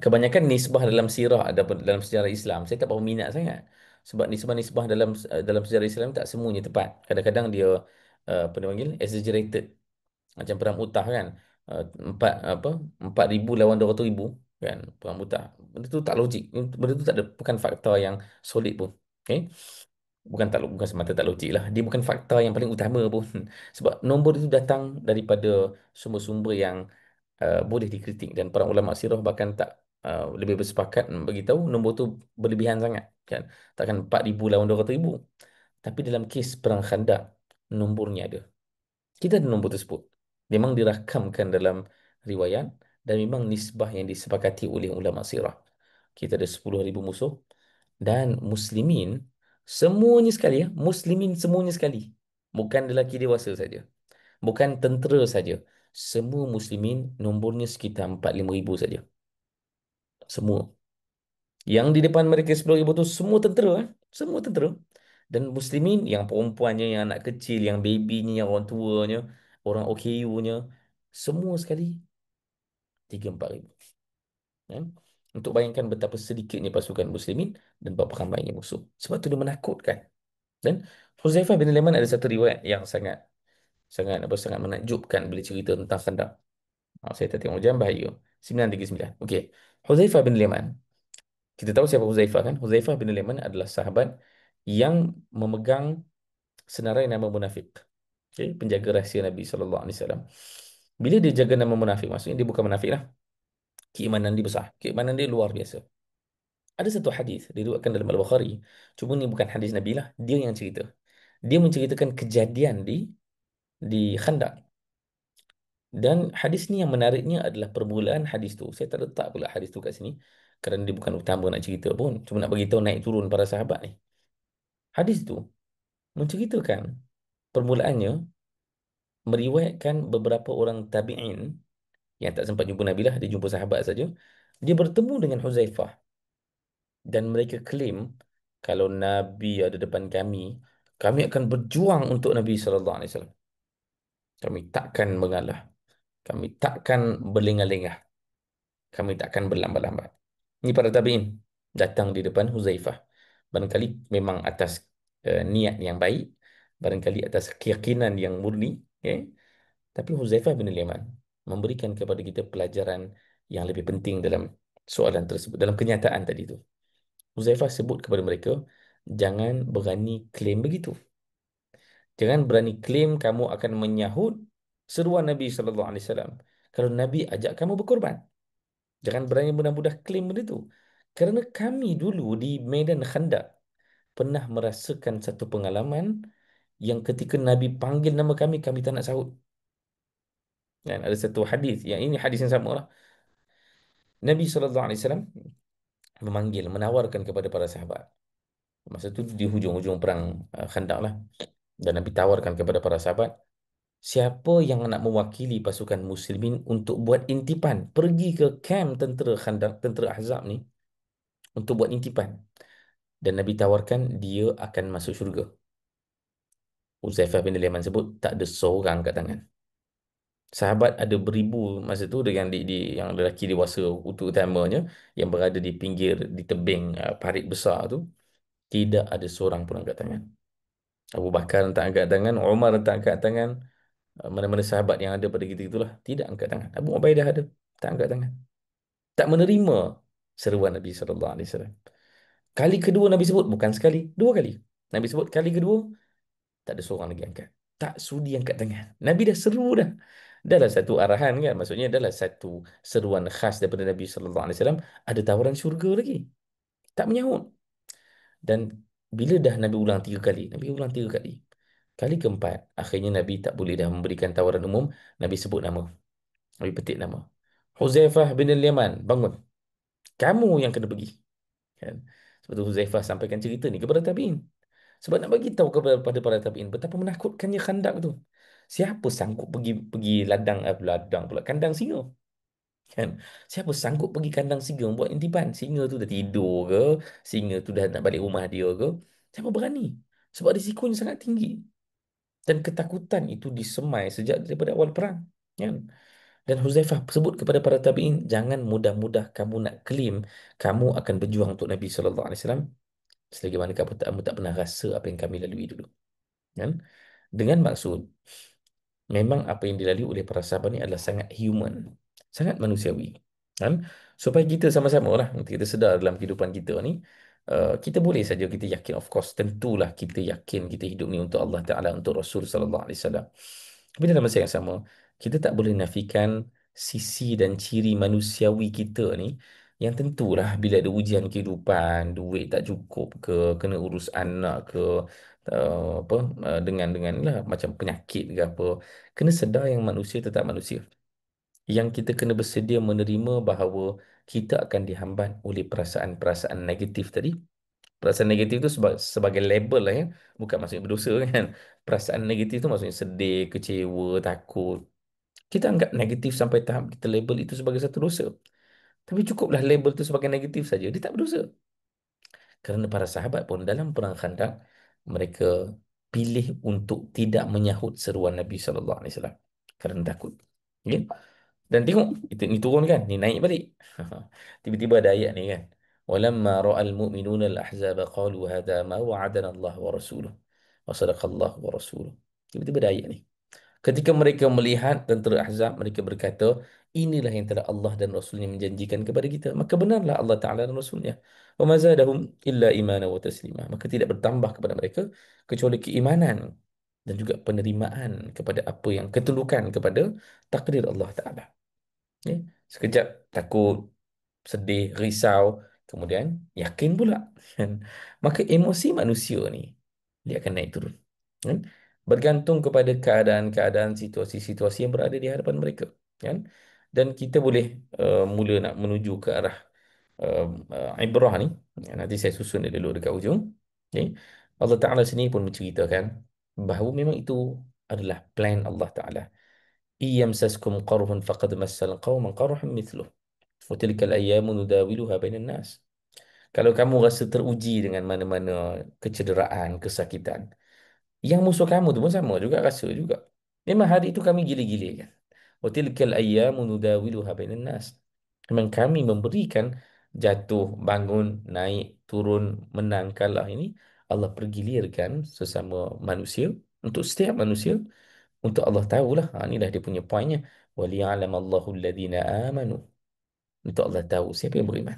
Kebanyakan nisbah dalam sirah ataupun dalam sejarah Islam saya tak berapa minat sangat. Sebab nisbah-nisbah dalam sejarah Islam tak semuanya tepat. Kadang-kadang dia apa dia panggil exaggerated. Macam perang Utah kan. Empat apa 4,000 lawan 200,000 kan, perang Utah. Benda tu tak logik. Benda tu tak ada, bukan fakta yang solid pun. Okay? Bukan semata tak logik lah. Dia bukan fakta yang paling utama pun. Sebab nombor itu datang daripada sumber-sumber yang boleh dikritik, dan para ulama sirah bahkan tak lebih bersepakat bagi tahu nombor tu berlebihan sangat kan. Takkan 4,000 lawan 200,000. Tapi dalam kes perang Khandaq, nombornya ada. Kita ada nombor tersebut. Memang dirakamkan dalam riwayat dan memang nisbah yang disepakati oleh ulama sirah. Kita ada 10,000 musuh, dan muslimin semuanya sekali, ya, muslimin semuanya sekali. Bukan lelaki dewasa saja. Bukan tentera saja. Semua muslimin nombornya sekitar 4-5 ribu saja. Semua. Yang di depan mereka 10,000 tu semua tentera. Semua tentera. Dan muslimin yang perempuannya, yang anak kecil, yang babynya, yang orang tuanya, orang OKU-nya, semua sekali 3-4 ribu. Kan? Untuk bayangkan betapa sedikitnya pasukan muslimin dan berapa ramainya musuh. Sebab tu dia menakutkan. Dan Huzaifah bin Yaman ada satu riwayat yang sangat sangat menakjubkan bila cerita tentang Khandaq. Saya tak tengok jam, bahaya. 9:39. Okey. Huzaifah bin Yaman. Kita tahu siapa Huzaifah kan? Huzaifah bin Yaman adalah sahabat yang memegang senarai nama munafik. Okey, penjaga rahsia Nabi sallallahu alaihi wasallam. Bila dia jaga nama munafik, maksudnya dia bukan munafik lah. Keimanan dia besar. Keimanan dia luar biasa. Ada satu hadis diriwayatkan dalam Al-Bukhari. Cuma ni bukan hadis Nabi lah. Dia yang cerita. Dia menceritakan kejadian di Khandaq. Dan hadis ni yang menariknya adalah permulaan hadis tu. Saya tak letak pula hadis tu kat sini kerana dia bukan utama nak cerita pun. Cuma nak bagi tahu naik turun para sahabat ni. Hadis tu menceritakan permulaannya, meriwayatkan beberapa orang tabi'in yang tak sempat jumpa Nabi lah, dia jumpa sahabat saja. Dia bertemu dengan Huzaifah dan mereka claim kalau Nabi ada depan kami, kami akan berjuang untuk Nabi sallallahu alaihi wasallam. Kami takkan mengalah. Kami takkan berlengah-lengah. Kami takkan berlambat-lambat. Ini para tabi'in datang di depan Huzaifah. Barangkali memang atas niat yang baik, barangkali atas keyakinan yang murni, okay? Tapi Huzaifah bin Yaman memberikan kepada kita pelajaran yang lebih penting dalam soalan tersebut, dalam kenyataan tadi itu. Huzaifah sebut kepada mereka, jangan berani klaim begitu. Jangan berani klaim kamu akan menyahut seruan Nabi sallallahu alaihi wasallam kalau Nabi ajak kamu berkorban. Jangan berani mudah-mudah klaim benda itu. Kerana kami dulu di Medan Khandaq pernah merasakan satu pengalaman yang ketika Nabi panggil nama kami, kami tak nak sahut. Dan ada satu hadis, yang ini hadis yang sama lah. Nabi SAW memanggil, menawarkan kepada para sahabat. Masa itu di hujung-hujung perang Khandaq lah. Dan Nabi tawarkan kepada para sahabat, siapa yang nak mewakili pasukan muslimin untuk buat intipan, pergi ke kamp tentera Khandaq, tentera Ahzab ni untuk buat intipan. Dan Nabi tawarkan dia akan masuk syurga. Huzaifah bin Al-Yaman sebut tak ada seorang kat tangan. Sahabat ada beribu masa tu dengan yang lelaki dewasa utamanya yang berada di pinggir di tebing parit besar tu, tidak ada seorang pun angkat tangan. Abu Bakar tak angkat tangan, Umar tak angkat tangan, mana-mana sahabat yang ada pada kita itulah tidak angkat tangan. Abu Ubaidah ada, tak angkat tangan. Tak menerima seruan Nabi sallallahu alaihi wasallam. Kali kedua Nabi sebut bukan sekali, dua kali. Nabi sebut kali kedua tak ada seorang lagi angkat. Tak sudi angkat tangan. Nabi dah seru dah. Dahlah satu arahan kan. Maksudnya adalah satu seruan khas daripada Nabi sallallahu alaihi wasallam, ada tawaran syurga lagi. Tak menyahut. Dan bila dah Nabi ulang tiga kali, Nabi ulang tiga kali. Kali keempat, akhirnya Nabi tak boleh dah memberikan tawaran umum. Nabi sebut nama. Nabi petik nama. Huzaifah bin Al-Yaman, bangun. Kamu yang kena pergi. Kan? Sebab tu Huzaifah sampaikan cerita ni kepada tabi'in. Sebab nak bagi tahu kepada para tabi'in betapa menakutkannya Khandak tu. Siapa sanggup pergi pergi ladang ladang pula kandang singa? Kan? Siapa sanggup pergi kandang singa buat intipan? Singa tu dah tidur ke? Singa tu dah nak balik rumah dia ke? Siapa berani? Sebab risikonya sangat tinggi. Dan ketakutan itu disemai sejak daripada awal perang. Kan? Dan Huzaifah sebut kepada para tabi'in, jangan mudah-mudah kamu nak claim kamu akan berjuang untuk Nabi sallallahu alaihi wasallam selagi mana kamu tak pernah rasa apa yang kami lalui dulu. Kan? Dengan maksud, memang apa yang dilalui oleh para sahabat ni adalah sangat human, sangat manusiawi. Kan? Supaya kita sama-sama lah, kita sedar dalam kehidupan kita ni, kita boleh saja kita yakin, of course, tentulah kita yakin kita hidup ni untuk Allah Ta'ala, untuk Rasul Sallallahu Alaihi Wasallam. Tapi dalam masa yang sama, kita tak boleh nafikan sisi dan ciri manusiawi kita ni, yang tentulah bila ada ujian kehidupan, duit tak cukup ke, kena urus anak ke, apa dengan lah macam penyakit ke apa, kena sedar yang manusia tetap manusia, yang kita kena bersedia menerima bahawa kita akan dihambat oleh perasaan-perasaan negatif tadi. Perasaan negatif tu sebagai label lah ya, bukan maksudnya berdosa kan. Perasaan negatif tu maksudnya sedih, kecewa, takut. Kita anggap negatif sampai tahap kita label itu sebagai satu dosa. Tapi cukuplah label itu sebagai negatif saja, dia tak berdosa. Kerana para sahabat pun dalam perang Khandaq, mereka pilih untuk tidak menyahut seruan Nabi sallallahu alaihi wasallam kerana takut. Okay? Dan tengok, ini turun kan, ni naik balik. Tiba-tiba ada ayat ni kan. Walamma ra'al mu'minuna al-ahzaba qalu hadha ma wa'adana Allah wa rasuluh wa sadaqallahu wa rasuluh. Tiba-tiba ada ayat ni. Ketika mereka melihat tentera Ahzab, mereka berkata, inilah yang telah Allah dan Rasulnya menjanjikan kepada kita. Maka benarlah Allah Ta'ala dan Rasulnya. Wa mazadahum illa imana wa taslima. Maka tidak bertambah kepada mereka kecuali keimanan dan juga penerimaan kepada apa yang ketundukan kepada takdir Allah Ta'ala. Ya? Sekejap takut, sedih, risau, kemudian yakin pula. Kan? Maka emosi manusia ni, dia akan naik turun. Kan? Bergantung kepada keadaan-keadaan, situasi-situasi yang berada di hadapan mereka. Kan? Dan kita boleh mula nak menuju ke arah ibrah ni. Ya, nanti saya susun dia dulu dekat ujung. Okay? Allah Ta'ala sini pun menceritakan bahawa memang itu adalah plan Allah Ta'ala. Iyamsaskum qarhun faqad massal qawman qarhun mithluh. Wa tilkal ayyamu nudawiluha bainan nas. Kalau kamu rasa teruji dengan mana-mana kecederaan, kesakitan, yang musuh kamu tu pun sama juga rasa juga. Memang hari itu kami gila-gila kan. Wa tilkal ayyamu nudawiluha bainan nas. Memang kami memberikan jatuh, bangun, naik, turun, menang, kalah ini Allah pergilirkan sesama manusia, untuk setiap manusia, untuk Allah tahulah, inilah dia punya poinnya. Waliya'lamallahu alladhina amanu. Untuk Allah tahu siapa yang beriman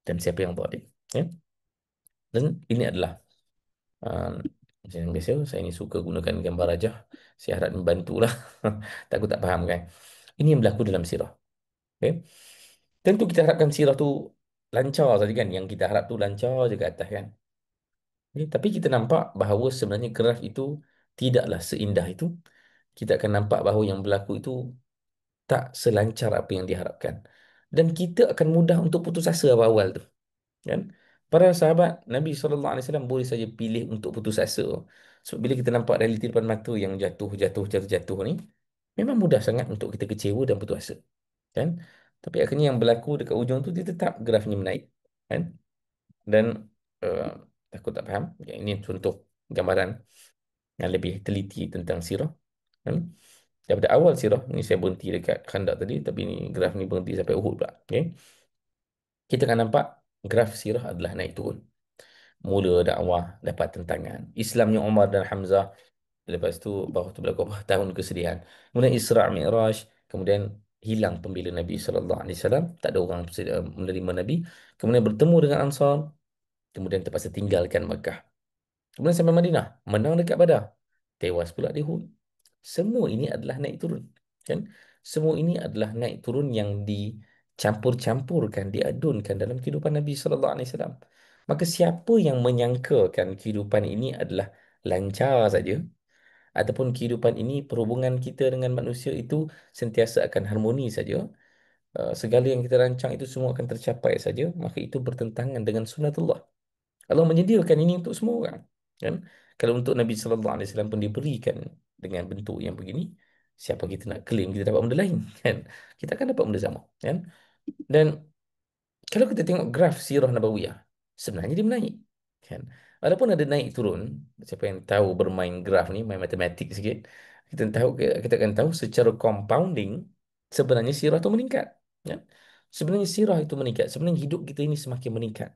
dan siapa yang zalim. Ya? Dan ini adalah macam yang biasa, saya ni suka gunakan gambar rajah. Saya harap membantulah. Takut tak faham kan. Ini yang berlaku dalam sirah. Okay? Tentu kita harapkan sirah tu lancar saja kan. Yang kita harap tu lancar je ke atas kan. Okay? Tapi kita nampak bahawa sebenarnya graf itu tidaklah seindah itu. Kita akan nampak bahawa yang berlaku itu tak selancar apa yang diharapkan. Dan kita akan mudah untuk putus asa awal-awal tu. Kan? Para sahabat Nabi SAW boleh saja pilih untuk putus asa Sebab bila kita nampak realiti depan mata yang jatuh ni, memang mudah sangat untuk kita kecewa dan putus asa. Kan? Tapi akhirnya yang berlaku dekat ujung tu dia tetap grafnya menaik. Kan? Dan uh, takut tak faham. Yang ini contoh gambaran yang lebih teliti tentang sirah. Kan? Daripada awal sirah, ni saya berhenti dekat Khandaq tadi, tapi ni graf ni berhenti sampai Uhud pula. Okay? Kita akan nampak graf sirah adalah naik turun. Mula dakwah dapat tentangan. Islamnya Umar dan Hamzah. Lepas tu baru tu berlaku apa? Tahun kesedihan. Kemudian Isra' Mi'raj. Kemudian hilang pembela Nabi SAW. Tak ada orang menerima Nabi. Kemudian bertemu dengan Ansar. Kemudian terpaksa tinggalkan Mekah. Kemudian sampai Madinah. Menang dekat Badar. Tewas pula di Uhud. Semua ini adalah naik turun. Kan? Semua ini adalah naik turun yang dicampur-campurkan, diadunkan dalam kehidupan Nabi SAW. Maka siapa yang menyangkakan kehidupan ini adalah lancar saja, ataupun kehidupan ini perhubungan kita dengan manusia itu sentiasa akan harmoni saja, segala yang kita rancang itu semua akan tercapai saja, maka itu bertentangan dengan sunatullah. Allah menyediakan ini untuk semua orang, kan? Kalau untuk Nabi sallallahu alaihi wasallam pun diberikan dengan bentuk yang begini, siapa kita nak claim kita dapat benda lain, kan? Kita akan dapat benda sama, kan? Dan kalau kita tengok graf sirah nabawiyah, sebenarnya dia menaik, kan? Walaupun ada naik turun, siapa yang tahu bermain graf ni, main matematik sikit, kita akan tahu secara compounding sebenarnya sirah itu meningkat, kan? Sebenarnya sirah itu meningkat, sebenarnya hidup kita ini semakin meningkat.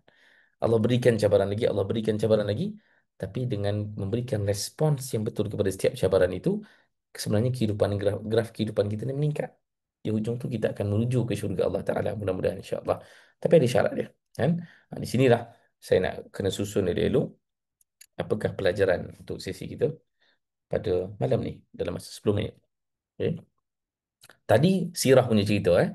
Allah berikan cabaran lagi, Allah berikan cabaran lagi, tapi dengan memberikan respons yang betul kepada setiap cabaran itu, sebenarnya graf kehidupan kita ini meningkat. Di hujung tu kita akan menuju ke syurga Allah Ta'ala, mudah-mudahan insya-Allah. Tapi ada syarat dia, kan? Di sinilah saya nak kena susun dia elok. Apakah pelajaran untuk sesi kita pada malam ni dalam masa 10 minit. Okay? Tadi sirah punya cerita, eh.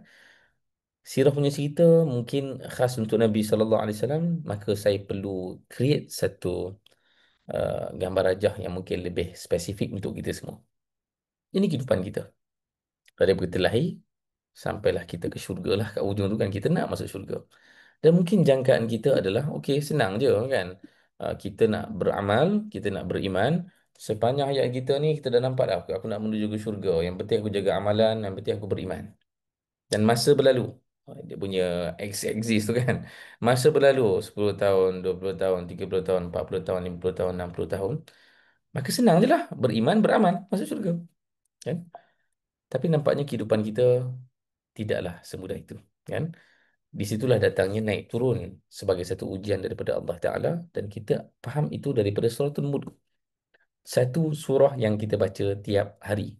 Sirah punya cerita mungkin khas untuk Nabi sallallahu alaihi wasallam, maka saya perlu create satu gambar rajah yang mungkin lebih spesifik untuk kita semua. Ini kehidupan kita. Dari kita lahir sampailah kita ke syurga lah, kat ujung tu kan kita nak masuk syurga. Dan mungkin jangkaan kita adalah okey, senang je kan. Kita nak beramal, kita nak beriman. Sepanjang hayat kita ni kita dah nampak dah aku nak menuju ke syurga. Yang penting aku jaga amalan, yang penting aku beriman. Dan masa berlalu. Dia punya axis tu kan. Masa berlalu 10 tahun, 20 tahun, 30 tahun, 40 tahun, 50 tahun, 60 tahun. Maka senang je lah beriman, beramal, masuk syurga. Kan? Tapi nampaknya kehidupan kita tidaklah semudah itu. Kan? Di situlah datangnya naik turun sebagai satu ujian daripada Allah Ta'ala, dan kita faham itu daripada suratul Mulk. Satu surah yang kita baca tiap hari.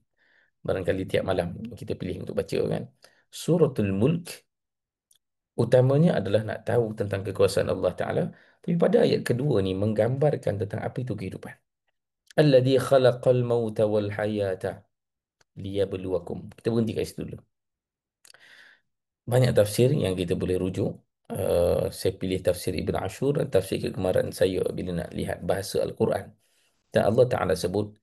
Barangkali tiap malam kita pilih untuk baca, kan. Suratul Mulk utamanya adalah nak tahu tentang kekuasaan Allah Ta'ala. Tapi pada ayat kedua ni menggambarkan tentang apa itu kehidupan. Alladhi khalaqal mauta wal hayata liyabluwakum. Kita berhenti kat situ dulu. Banyak tafsir yang kita boleh rujuk. Saya pilih tafsir Ibn Ashur, tafsir kegemaran saya bila nak lihat bahasa Al-Quran. Dan Allah Ta'ala sebut,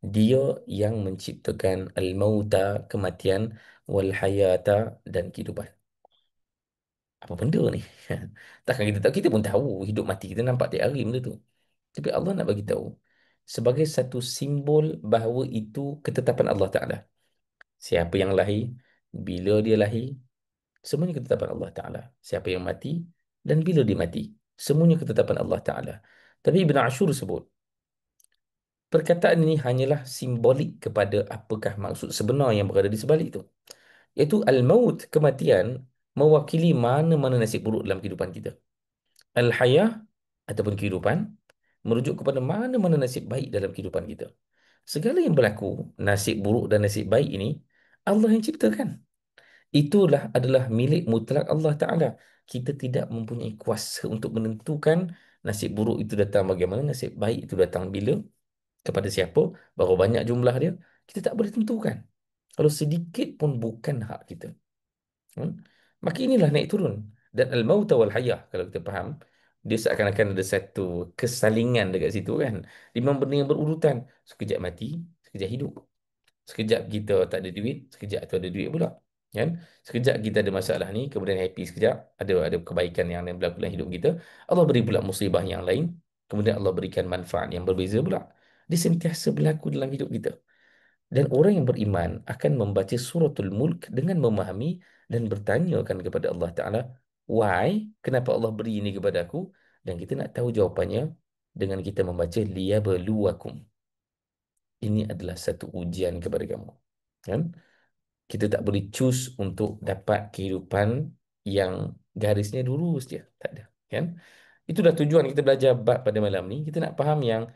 dia yang menciptakan al-mauta, kematian, wal hayata, dan kehidupan. Apa benda ni? Takkan kita tahu, kita pun tahu hidup mati kita nampak tiap hari benda tu. Tapi Allah nak bagi tahu sebagai satu simbol bahawa itu ketetapan Allah Ta'ala. Siapa yang lahir, bila dia lahir, semuanya ketetapan Allah Ta'ala. Siapa yang mati dan bila dia mati, semuanya ketetapan Allah Ta'ala. Tapi Ibn Ashur sebut, perkataan ini hanyalah simbolik kepada apakah maksud sebenar yang berada di sebalik itu. Iaitu al-maut, kematian, mewakili mana-mana nasib buruk dalam kehidupan kita. Al-hayah ataupun kehidupan merujuk kepada mana-mana nasib baik dalam kehidupan kita. Segala yang berlaku, nasib buruk dan nasib baik ini, Allah yang ciptakan. Itulah adalah milik mutlak Allah Ta'ala. Kita tidak mempunyai kuasa untuk menentukan nasib buruk itu datang bagaimana, nasib baik itu datang bila, kepada siapa, berapa banyak jumlah dia. Kita tak boleh tentukan. Kalau sedikit pun bukan hak kita. Hmm? Maka inilah naik turun. Dan al-mauta wal hayah, kalau kita faham, dia seakan-akan ada satu kesalingan dekat situ kan. Lima benda yang berurutan. Sekejap mati, sekejap hidup. Sekejap kita tak ada duit, sekejap tu ada duit pula. Kan? Sekejap kita ada masalah ni, kemudian happy sekejap. Ada kebaikan yang lain berlaku dalam hidup kita. Allah beri pula musibah yang lain. Kemudian Allah berikan manfaat yang berbeza pula. Dia sentiasa berlaku dalam hidup kita. Dan orang yang beriman akan membaca suratul Mulk dengan memahami dan bertanyakan kepada Allah Ta'ala, why? Kenapa Allah beri ini kepada aku? Dan kita nak tahu jawapannya dengan kita membaca liyabluwakum. Ini adalah satu ujian kepada kamu. Kan? Kita tak boleh choose untuk dapat kehidupan yang garisnya lurus je. Tak ada. Kan? Itulah tujuan kita belajar bab pada malam ni. Kita nak faham yang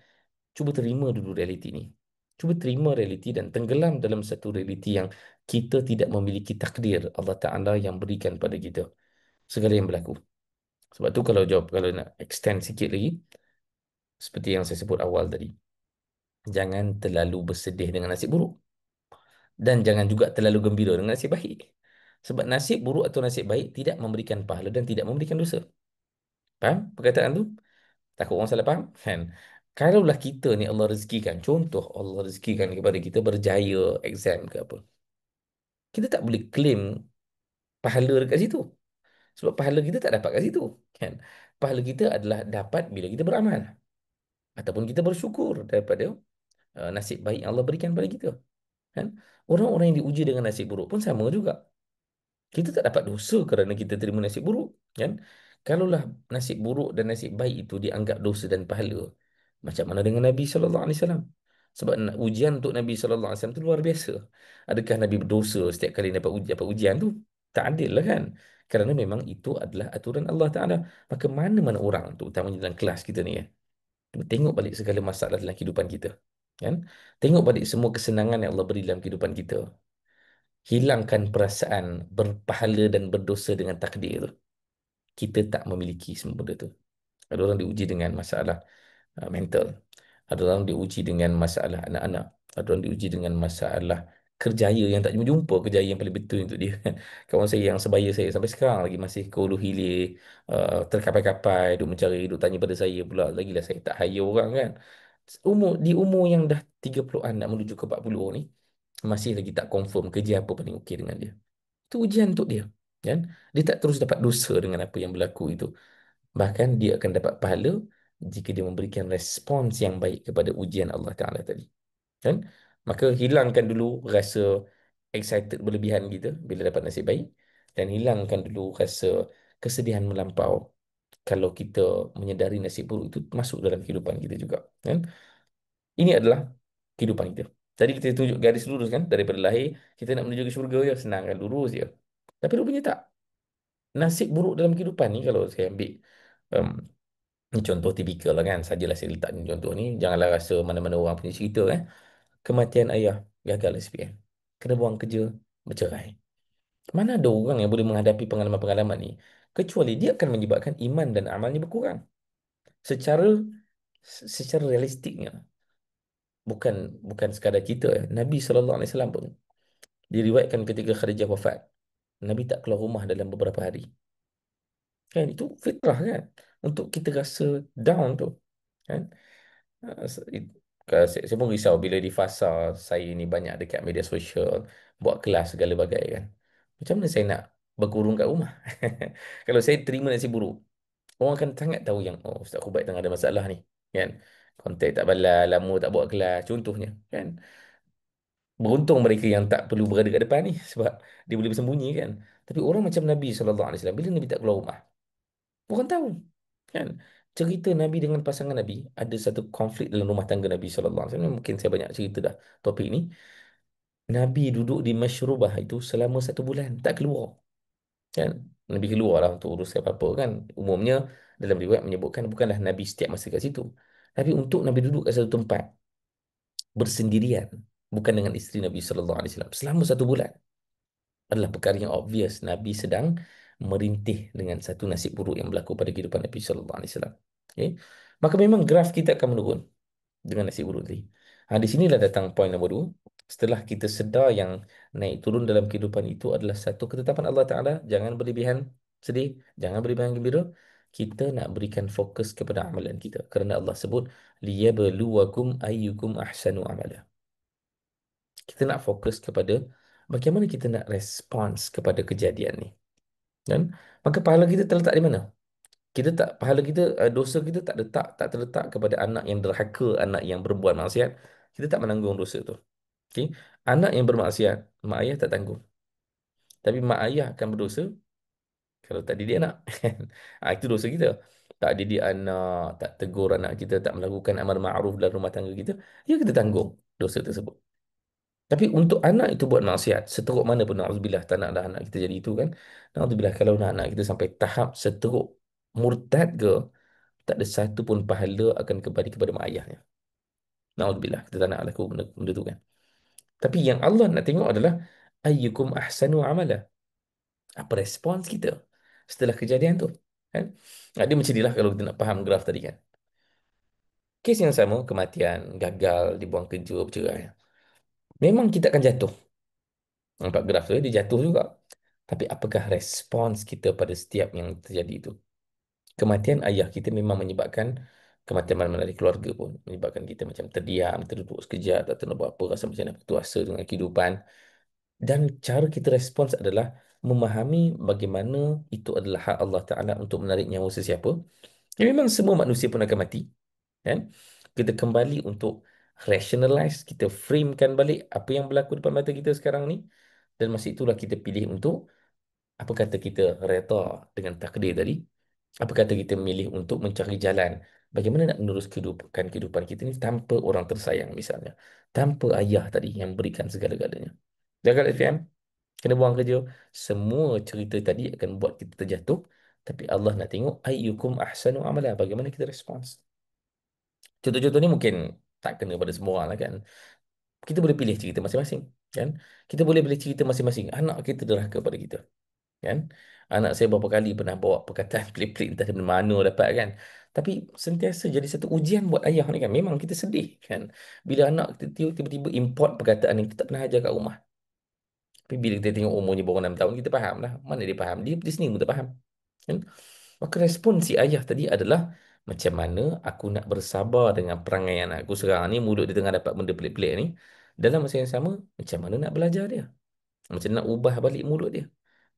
cuba terima dulu realiti ni. Cuba terima realiti dan tenggelam dalam satu realiti yang kita tidak memiliki takdir Allah Ta'ala yang berikan pada kita. Segala yang berlaku. Sebab tu kalau nak extend sikit lagi, seperti yang saya sebut awal tadi, jangan terlalu bersedih dengan nasib buruk. Dan jangan juga terlalu gembira dengan nasib baik. Sebab nasib buruk atau nasib baik tidak memberikan pahala dan tidak memberikan dosa. Faham perkataan tu? Takut orang salah faham? Kan? Kalaulah kita ni Allah rezekikan, contoh Allah rezekikan kepada kita berjaya exam ke apa. Kita tak boleh claim pahala dekat situ. Sebab pahala kita tak dapat kat situ. Kan? Pahala kita adalah dapat bila kita beramal. Ataupun kita bersyukur daripada nasib baik yang Allah berikan pada kita. Kan? Orang-orang yang diuji dengan nasib buruk pun sama juga. Kita tak dapat dosa kerana kita terima nasib buruk, kan? Kalaulah nasib buruk dan nasib baik itu dianggap dosa dan pahala, macam mana dengan Nabi sallallahu alaihi wasallam? Sebab ujian untuk Nabi sallallahu alaihi wasallam itu luar biasa. Adakah Nabi berdosa setiap kali dapat ujian tu? Tak adil lah, kan? Kerana memang itu adalah aturan Allah Taala. Maka mana-mana orang tu, utamanya dalam kelas kita ni, ya, tengok balik segala masalah dalam kehidupan kita, kan? Tengok balik semua kesenangan yang Allah beri dalam kehidupan kita. Hilangkan perasaan berpahala dan berdosa dengan takdir tu. Kita tak memiliki semua benda tu. Ada orang diuji dengan masalah mental. Ada orang diuji dengan masalah anak-anak. Ada orang diuji dengan masalah kerjaya yang tak jumpa kerjaya yang paling betul untuk dia. Kawan saya yang sebaya saya sampai sekarang lagi masih ke Hulu Hilir, terkapai-kapai, duk mencari, duk tanya pada saya pula. Lagilah saya tak hire orang, kan. Di umur yang dah 30-an nak menuju ke 40 ni, masih lagi tak confirm kerja apa paling okey dengan dia. Itu ujian untuk dia, kan? Dia tak terus dapat dosa dengan apa yang berlaku itu. Bahkan dia akan dapat pahala jika dia memberikan respons yang baik kepada ujian Allah Taala tadi, kan? Maka hilangkan dulu rasa excited berlebihan kita bila dapat nasib baik, dan hilangkan dulu rasa kesedihan melampau kalau kita menyedari nasib buruk itu masuk dalam kehidupan kita juga, kan? Ini adalah kehidupan kita. Tadi kita tunjuk garis lurus, kan? Daripada lahir kita nak menuju ke syurga, ya, senang kan, lurus je. Tapi rupanya tak. Nasib buruk dalam kehidupan ni, kalau saya ambil um, ni contoh tipikal lah, kan. Sajalah saya letak ni contoh ni. Janganlah rasa mana-mana orang punya cerita, kan. Kematian ayah, gagal SPM. Kena buang kerja, bercerai. Mana ada orang yang boleh menghadapi pengalaman-pengalaman ni kecuali dia akan menyebabkan iman dan amalnya berkurang. Secara secara realistiknya, bukan bukan sekadar kita, Nabi SAW pun diriwayatkan ketika Khadijah wafat, Nabi tak keluar rumah dalam beberapa hari. Kan itu fitrah, kan. Untuk kita rasa down tu, kan. Ah, saya pun risau bila di fasa saya ni banyak dekat media sosial, buat kelas segala bagai, kan. Macam mana saya nak berkurung kat rumah? Kalau saya terima nasib buruk, orang akan sangat tahu yang, oh, Ustaz Khubaid tengah ada masalah ni, kan. Kontak tak balas, lama tak buat kelas, contohnya, kan. Beruntung mereka yang tak perlu berada kat depan ni sebab dia boleh bersembunyi, kan. Tapi orang macam Nabi SAW, bila Nabi tak keluar rumah, orang tahu, kan. Cerita Nabi dengan pasangan Nabi, ada satu konflik dalam rumah tangga Nabi SAW. Mungkin saya banyak cerita dah topik ni. Nabi duduk di masyrubah itu selama 1 bulan, tak keluar, kan. Nabi keluar lah untuk urus apa-apa, kan. Umumnya dalam riwayat menyebutkan bukanlah Nabi setiap masa kat situ. Tapi untuk Nabi duduk kat satu tempat bersendirian, bukan dengan isteri Nabi SAW, selama 1 bulan, adalah perkara yang obvious Nabi sedang merintih dengan satu nasib buruk yang berlaku pada kehidupan Nabi sallallahu alaihi wasallam. Okey. Maka memang graf kita akan menurun dengan nasib buruk tadi. Di sinilah datang poin nombor 2. Setelah kita sedar yang naik turun dalam kehidupan itu adalah satu ketetapan Allah Taala, jangan berlebihan sedih, jangan berlebihan gembira. Kita nak berikan fokus kepada amalan kita kerana Allah sebut liyabluwakum ayyukum ahsanu amala. Kita nak fokus kepada bagaimana kita nak respons kepada kejadian ni. Kan? Maka pahala kita terletak di mana? Kita tak, pahala kita, dosa kita tak terletak kepada anak yang derhaka, anak yang berbuat maksiat. Kita tak menanggung dosa tu. Okey. Anak yang bermaksiat, mak ayah tak tanggung. Tapi mak ayah akan berdosa kalau tak didik anak. Itu dosa kita. Tak didik anak, tak tegur anak kita, tak melakukan amal ma'ruf dalam rumah tangga kita, ya kita tanggung dosa tersebut. Tapi untuk anak itu buat maksiat, seteruk mana pun, na'udzubillah, tak naklah anak kita jadi itu kan. Na'udzubillah, kalau nak anak kita sampai tahap seteruk murtad ke, tak ada satu pun pahala akan kembali kepada mak ayahnya. Na'udzubillah, kita tak nak laku benda tu kan. Tapi yang Allah nak tengok adalah ayyukum ahsanu amala. Apa respons kita setelah kejadian tu kan. Dia macam inilah kalau kita nak faham graf tadi kan. Kes yang sama, kematian, gagal, dibuang kerja, bercerai. Memang kita akan jatuh. Nampak graf tu, dia jatuh juga. Tapi apakah respons kita pada setiap yang terjadi itu? Kematian ayah kita memang menyebabkan kematian mana-mana dari keluarga pun. Menyebabkan kita macam terdiam, terduduk sekejap, tak tahu nak buat apa, rasa macam nak putus asa dengan kehidupan. Dan cara kita respons adalah memahami bagaimana itu adalah hak Allah Ta'ala untuk menarik nyawa sesiapa. Ya, memang semua manusia pun akan mati. Kan? Kita kembali untuk rationalize, kita framekan balik apa yang berlaku depan mata kita sekarang ni. Dan masa itulah kita pilih untuk, apa kata kita reda dengan takdir tadi. Apa kata kita memilih untuk mencari jalan. Bagaimana nak menerus kehidupan kita ni tanpa orang tersayang misalnya. Tanpa ayah tadi yang berikan segala-galanya. Jaga FM, kena buang kerja. Semua cerita tadi akan buat kita terjatuh. Tapi Allah nak tengok ayyukum ahsanu amala. Bagaimana kita respons. Contoh-contoh ni mungkin tak kena pada semua orang lah kan. Kita boleh pilih cerita masing-masing. Kan? Kita boleh pilih cerita masing-masing. Anak kita derhaka pada kita. Kan? Anak saya berapa kali pernah bawa perkataan pelik-pelik entah dari mana dapat kan. Tapi sentiasa jadi satu ujian buat ayah ni kan. Memang kita sedih kan. Bila anak kita tiba-tiba import perkataan yang kita tak pernah ajar kat rumah. Tapi bila kita tengok umurnya baru 6 tahun, kita faham lah. Mana dia faham? Dia sendiri pun tak faham. Kan? Maka respon si ayah tadi adalah, macam mana aku nak bersabar dengan perangai anak aku sekarang ni, mulut dia tengah dapat benda pelik-pelik ni. Dalam masa yang sama, macam mana nak belajar dia? Macam mana nak ubah balik mulut dia?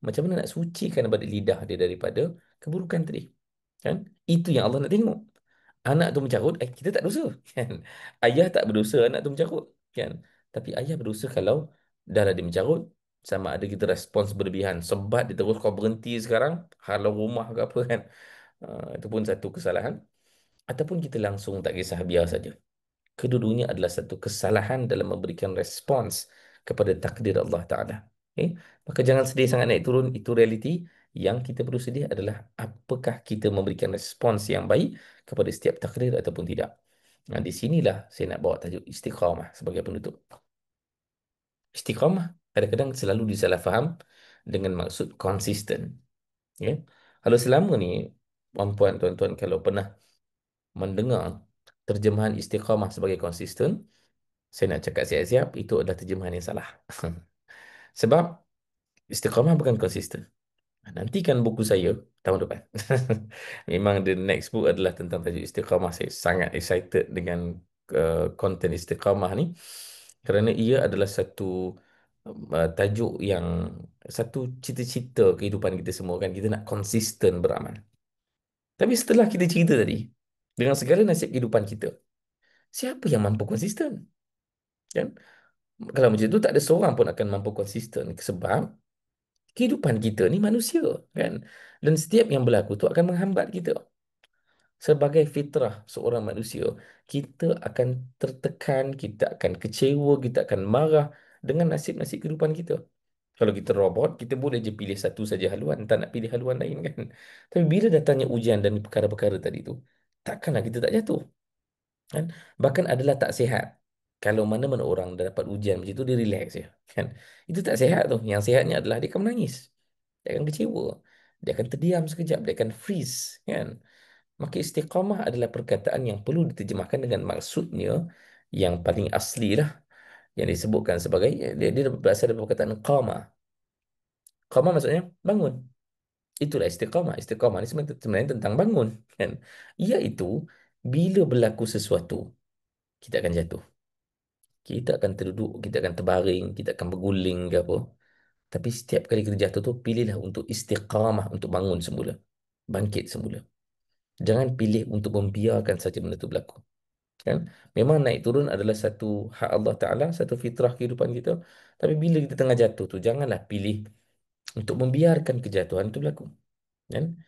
Macam mana nak sucikan balik lidah dia daripada keburukan tadi? Kan? Itu yang Allah nak tengok. Anak tu mencarut, kita tak dosa. Kan? Ayah tak berdosa, anak tu mencarut. Kan? Tapi ayah berdosa kalau dah lah dia mencarut, sama ada kita respons berlebihan. Sebat dia terus, kau berhenti sekarang, halau rumah ke apa kan. Itu pun satu kesalahan. Ataupun kita langsung tak kisah, biar saja. Kedua-duanya adalah satu kesalahan dalam memberikan respons kepada takdir Allah Ta'ala. Okay? Maka jangan sedih sangat naik turun, itu realiti. Yang kita perlu sedih adalah apakah kita memberikan respons yang baik kepada setiap takdir ataupun tidak. Nah, di sinilah saya nak bawa tajuk istiqamah sebagai penutup. Istiqamah kadang-kadang selalu disalah faham dengan maksud konsisten. Okay? Kalau selama ni, puan-puan, tuan-tuan, kalau pernah mendengar terjemahan istiqamah sebagai konsisten, saya nak cakap siap-siap, itu adalah terjemahan yang salah. Sebab istiqamah bukan konsisten. Nantikan buku saya tahun depan. Memang the next book adalah tentang tajuk istiqamah. Saya sangat excited dengan konten istiqamah ni. Kerana ia adalah satu tajuk yang, satu cita-cita kehidupan kita semua kan. Kita nak konsisten beramal. Tapi setelah kita cerita tadi, dengan segala nasib kehidupan kita, siapa yang mampu konsisten? Kan? Kalau macam itu, tak ada seorang pun akan mampu konsisten. Sebab kehidupan kita ni manusia kan. Dan setiap yang berlaku tu akan menghambat kita. Sebagai fitrah seorang manusia, kita akan tertekan, kita akan kecewa, kita akan marah dengan nasib-nasib kehidupan kita. Kalau kita robot, kita boleh je pilih satu saja haluan, tak nak pilih haluan lain kan. Tapi bila datangnya ujian dan perkara-perkara tadi tu, takkanlah kita tak jatuh. Kan? Bahkan adalah tak sihat. Kalau mana-mana orang dah dapat ujian macam itu, dia relax je. Kan? Itu tak sihat tu. Yang sihatnya adalah dia akan menangis. Dia akan kecewa. Dia akan terdiam sekejap. Dia akan freeze. Kan? Maka istiqamah adalah perkataan yang perlu diterjemahkan dengan maksudnya yang paling asli lah. Yang disebutkan sebagai, dia berasal dari perkataan qama. Qama maksudnya bangun. Itulah istiqamah. Istiqamah ni sebenarnya tentang bangun. Kan? Iaitu, bila berlaku sesuatu, kita akan jatuh. Kita akan terduduk, kita akan terbaring, kita akan berguling ke apa. Tapi setiap kali kita jatuh tu, pilihlah untuk istiqamah, untuk bangun semula. Bangkit semula. Jangan pilih untuk membiarkan saja benda itu berlaku. Kan? Memang naik turun adalah satu hak Allah Ta'ala, satu fitrah kehidupan kita. Tapi bila kita tengah jatuh tu, janganlah pilih untuk membiarkan kejatuhan itu berlaku. Kan?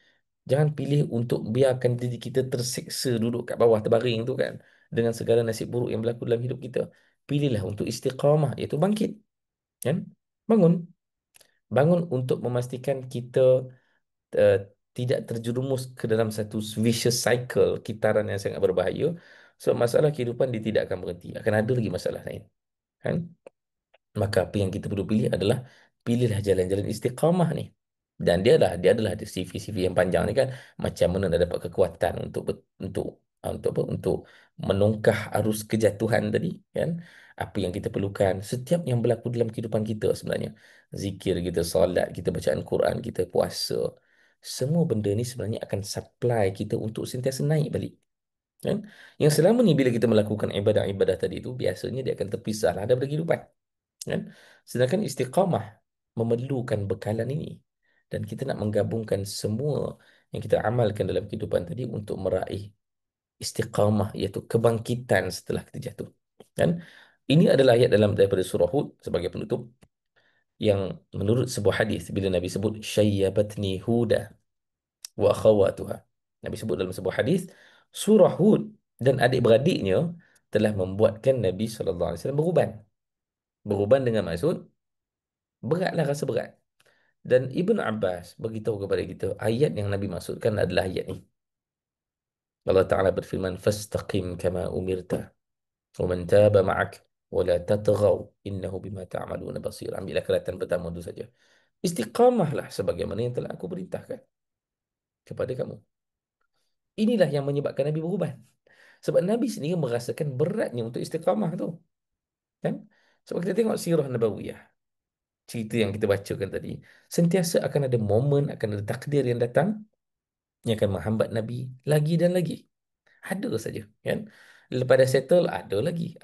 Jangan pilih untuk biarkan diri kita tersiksa duduk kat bawah terbaring tu kan. Dengan segala nasib buruk yang berlaku dalam hidup kita. Pilihlah untuk istiqamah, iaitu bangkit. Kan? Bangun. Bangun untuk memastikan kita uh, tidak terjerumus ke dalam satu vicious cycle, kitaran yang sangat berbahaya. So, masalah kehidupan dia tidak akan berhenti. Akan ada lagi masalah lain. Kan? Maka apa yang kita perlu pilih adalah pilihlah jalan-jalan istiqamah ni. Dan dia adalah ada CV-CV yang panjang ni kan, macam mana nak dapat kekuatan untuk apa, untuk menongkah arus kejatuhan tadi kan. Apa yang kita perlukan, setiap yang berlaku dalam kehidupan kita sebenarnya, zikir kita, solat kita, bacaan Quran kita, puasa, semua benda ni sebenarnya akan supply kita untuk sentiasa naik balik kan. Yang selama ni bila kita melakukan ibadah-ibadah tadi tu, biasanya dia akan terpisahlah daripada kehidupan kan. Sedangkan istiqamah memerlukan bekalan ini, dan kita nak menggabungkan semua yang kita amalkan dalam kehidupan tadi untuk meraih istiqamah, iaitu kebangkitan setelah kita jatuh kan. Ini adalah ayat dalam daripada surah Hud sebagai penutup, yang menurut sebuah hadis bila Nabi sebut syayyabatni huda wa akhawatuha, Nabi sebut dalam sebuah hadis surah Hud dan adik-beradiknya telah membuatkan Nabi SAW beruban. Beruban dengan maksud beratlah, rasa berat. Dan Ibn Abbas beritahu kepada kita, ayat yang Nabi maksudkan adalah ayat ini. Allah Ta'ala berfirman, "Fastaqim kama umirta, wa man taba ma'ak, wa la tatghaw, innahu bima ta'maluna basir." Ambillah kelatan pertama itu saja. Istiqamahlah sebagaimana yang telah aku perintahkan kepada kamu. Inilah yang menyebabkan Nabi beruban. Sebab Nabi sendiri merasakan beratnya untuk istiqamah tu. Kan? Sebab kita tengok sirah Nabawiyah, cerita yang kita bacakan tadi, sentiasa akan ada momen, akan ada takdir yang datang yang akan menghambat Nabi lagi dan lagi. Ada saja, kan? Lepas dah settle, ada lagi.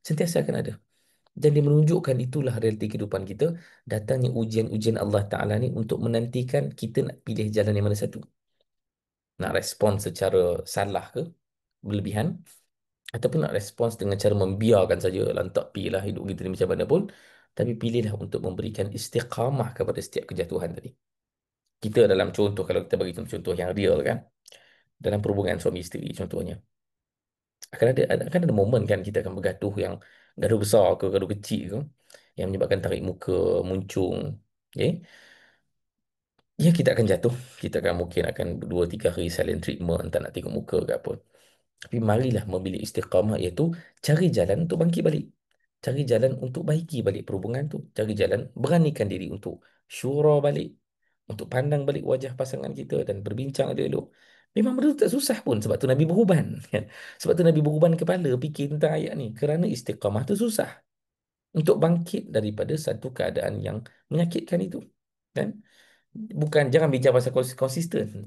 Sentiasa akan ada. Dan dia menunjukkan itulah realiti kehidupan kita. Datangnya ujian-ujian Allah Ta'ala ni untuk menantikan kita nak pilih jalan yang mana satu. Nak respon secara salah ke, berlebihan, ataupun nak respons dengan cara membiarkan saja, lantak pilah hidup kita ni macam mana pun. Tapi pilihlah untuk memberikan istiqamah kepada setiap kejatuhan tadi. Kita dalam contoh, kalau kita bagi contoh yang real kan, dalam perhubungan suami isteri contohnya, akan ada momen kan kita akan bergaduh, yang gaduh besar ke gaduh kecil ke, yang menyebabkan tarik muka, muncung, okay? Ya, kita akan jatuh, kita akan mungkin akan 2-3 hari silent treatment, tak nak tengok muka ke apa. Tapi marilah memilih istiqamah, iaitu cari jalan untuk bangkit balik, cari jalan untuk baiki balik perhubungan tu, cari jalan beranikan diri untuk syura balik, untuk pandang balik wajah pasangan kita dan berbincang elok-elok. Memang benda tu tak susah pun, sebab tu Nabi beruban kan. Sebab tu Nabi beruban kepala fikir tentang ayat ni, kerana istiqamah tu susah untuk bangkit daripada satu keadaan yang menyakitkan itu kan. Bukan, jangan bincang pasal konsisten.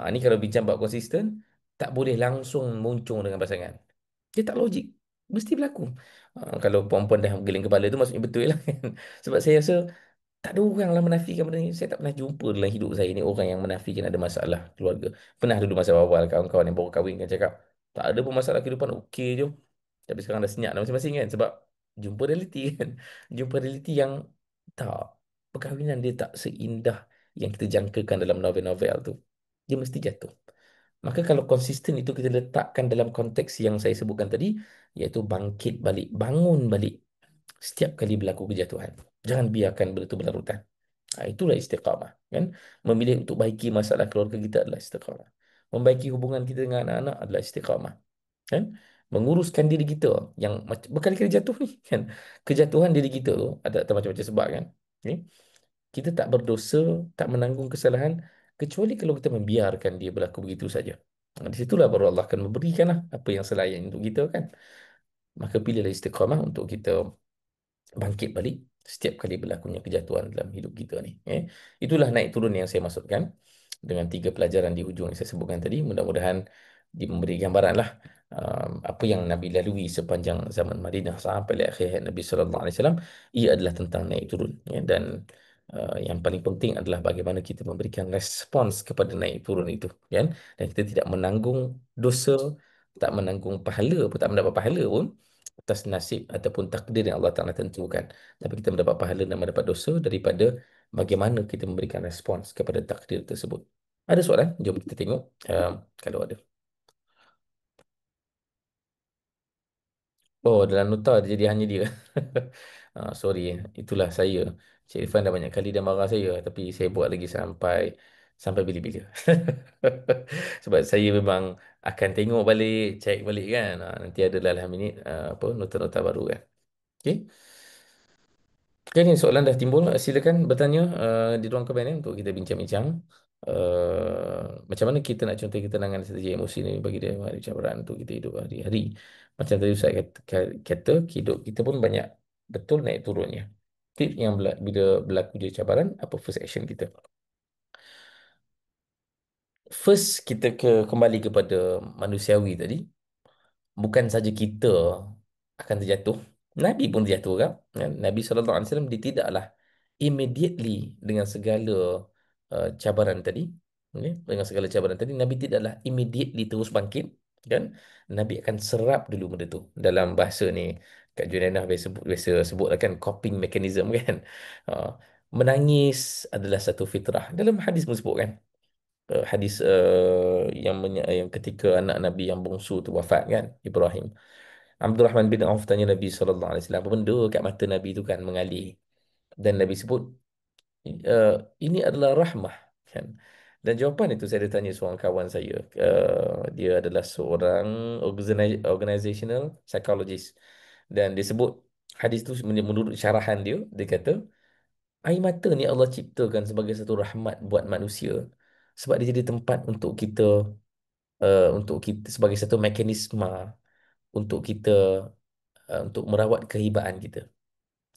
Ni kalau bincang bab konsisten, tak boleh langsung muncung dengan pasangan. Dia tak logik. Mesti berlaku. Kalau perempuan dah geling kepala tu maksudnya betul lah kan. Sebab saya rasa tak ada orang lah menafikan benda ni. Saya tak pernah jumpa dalam hidup saya ni orang yang menafikan ada masalah keluarga. Pernah dulu masa awal kawan-kawan yang baru kahwin kan cakap, tak ada pun masalah kehidupan, okey je. Tapi sekarang dah senyap dah masing-masing kan. Sebab jumpa realiti kan. Jumpa realiti yang tak, perkahwinan dia tak seindah yang kita jangkakan dalam novel-novel tu. Dia mesti jatuh. Maka kalau konsisten itu kita letakkan dalam konteks yang saya sebutkan tadi, iaitu bangkit balik, bangun balik setiap kali berlaku kejatuhan. Jangan biarkan benda itu berlarutan. Itulah istiqamah. Kan? Memilih untuk baiki masalah keluarga kita adalah istiqamah. Membaiki hubungan kita dengan anak-anak adalah istiqamah. Kan? Menguruskan diri kita yang berkali-kali jatuh ni. Kan? Kejatuhan diri kita tu ada macam-macam sebab kan. Okay? Kita tak berdosa, tak menanggung kesalahan, kecuali kalau kita membiarkan dia berlaku begitu saja. Di situlah baru Allah akan memberikanlah apa yang selayan untuk kita kan. Maka pilihlah istiqamah untuk kita bangkit balik setiap kali berlakunya kejatuhan dalam hidup kita ni. Itulah naik turun yang saya maksudkan dengan 3 pelajaran di hujung yang saya sebutkan tadi. Mudah-mudahan dia memberi gambaran lah apa yang Nabi lalui sepanjang zaman Madinah sampai akhir hayat Nabi SAW. Ia adalah tentang naik turun. Dan Yang paling penting adalah bagaimana kita memberikan respons kepada naik turun itu, kan? Dan kita tidak menanggung dosa, tak menanggung pahala pun, tak mendapat pahala pun atas nasib ataupun takdir yang Allah Taala tentukan. Tapi kita mendapat pahala dan mendapat dosa daripada bagaimana kita memberikan respons kepada takdir tersebut. Ada soalan? Jom kita tengok kalau ada. Oh, dalam nota dia jadi hanya dia. Sorry, itulah saya. Cik Irfan dah banyak kali dia marah saya, tapi saya buat lagi sampai sampai bila-bila. Sebab saya memang akan tengok balik, check balik kan. Nanti ada dalam minit apa nota-nota baru kan. Okey. Okay, ni soalan dah timbul. Silakan bertanya di ruang komen untuk kita bincang-bincang. Macam mana kita nak contoh ketenangan strategi emosi ni bagi dia menghadapi cabaran untuk kita hidup hari-hari. Macam tadi Ustaz kata, hidup kita pun banyak betul naik turunnya. Tip yang bila berlaku dia cabaran, apa first action kita? First, kita kembali kepada manusiawi tadi. Bukan saja kita akan terjatuh, Nabi pun terjatuh kan? Nabi SAW dia tidaklah immediately dengan segala cabaran tadi, okay? Dengan segala cabaran tadi Nabi tidaklah immediately terus bangkit, kan? Nabi akan serap dulu benda tu. Dalam bahasa ni Kak Junainah biasa sebutlah kan, coping mechanism kan. Uh, Menangis adalah satu fitrah. Dalam hadis pun sebut kan, hadis yang ketika anak Nabi yang bongsu tu wafat kan, Ibrahim. Abdul Rahman bin Auf tanya Nabi SAW, apa benda kat mata Nabi tu kan mengalir. Dan Nabi sebut, "Eh, ini adalah rahmah." Kan? Dan jawapan itu saya ada tanya seorang kawan saya. Dia adalah seorang organizational psychologist. Dan dia sebut, hadis tu menurut syarahan dia, dia kata, air mata ni Allah ciptakan sebagai satu rahmat buat manusia. Sebab dia jadi tempat untuk kita sebagai satu mekanisme untuk kita untuk merawat kehibaan kita,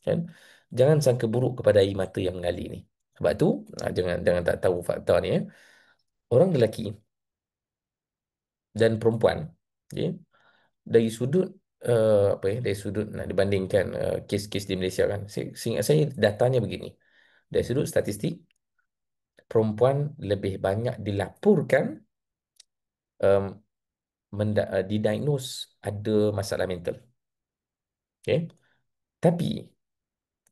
kan? Jangan sangka buruk kepada air mata yang mengalir ni. Sebab tu jangan jangan tak tahu fakta ni, ya. Orang lelaki dan perempuan, okay, dari sudut apa ya, dari sudut nak dibandingkan kes-kes di Malaysia kan, seingat saya datanya begini. Dari sudut statistik, perempuan lebih banyak dilaporkan didiagnose ada masalah mental. Okay? Tapi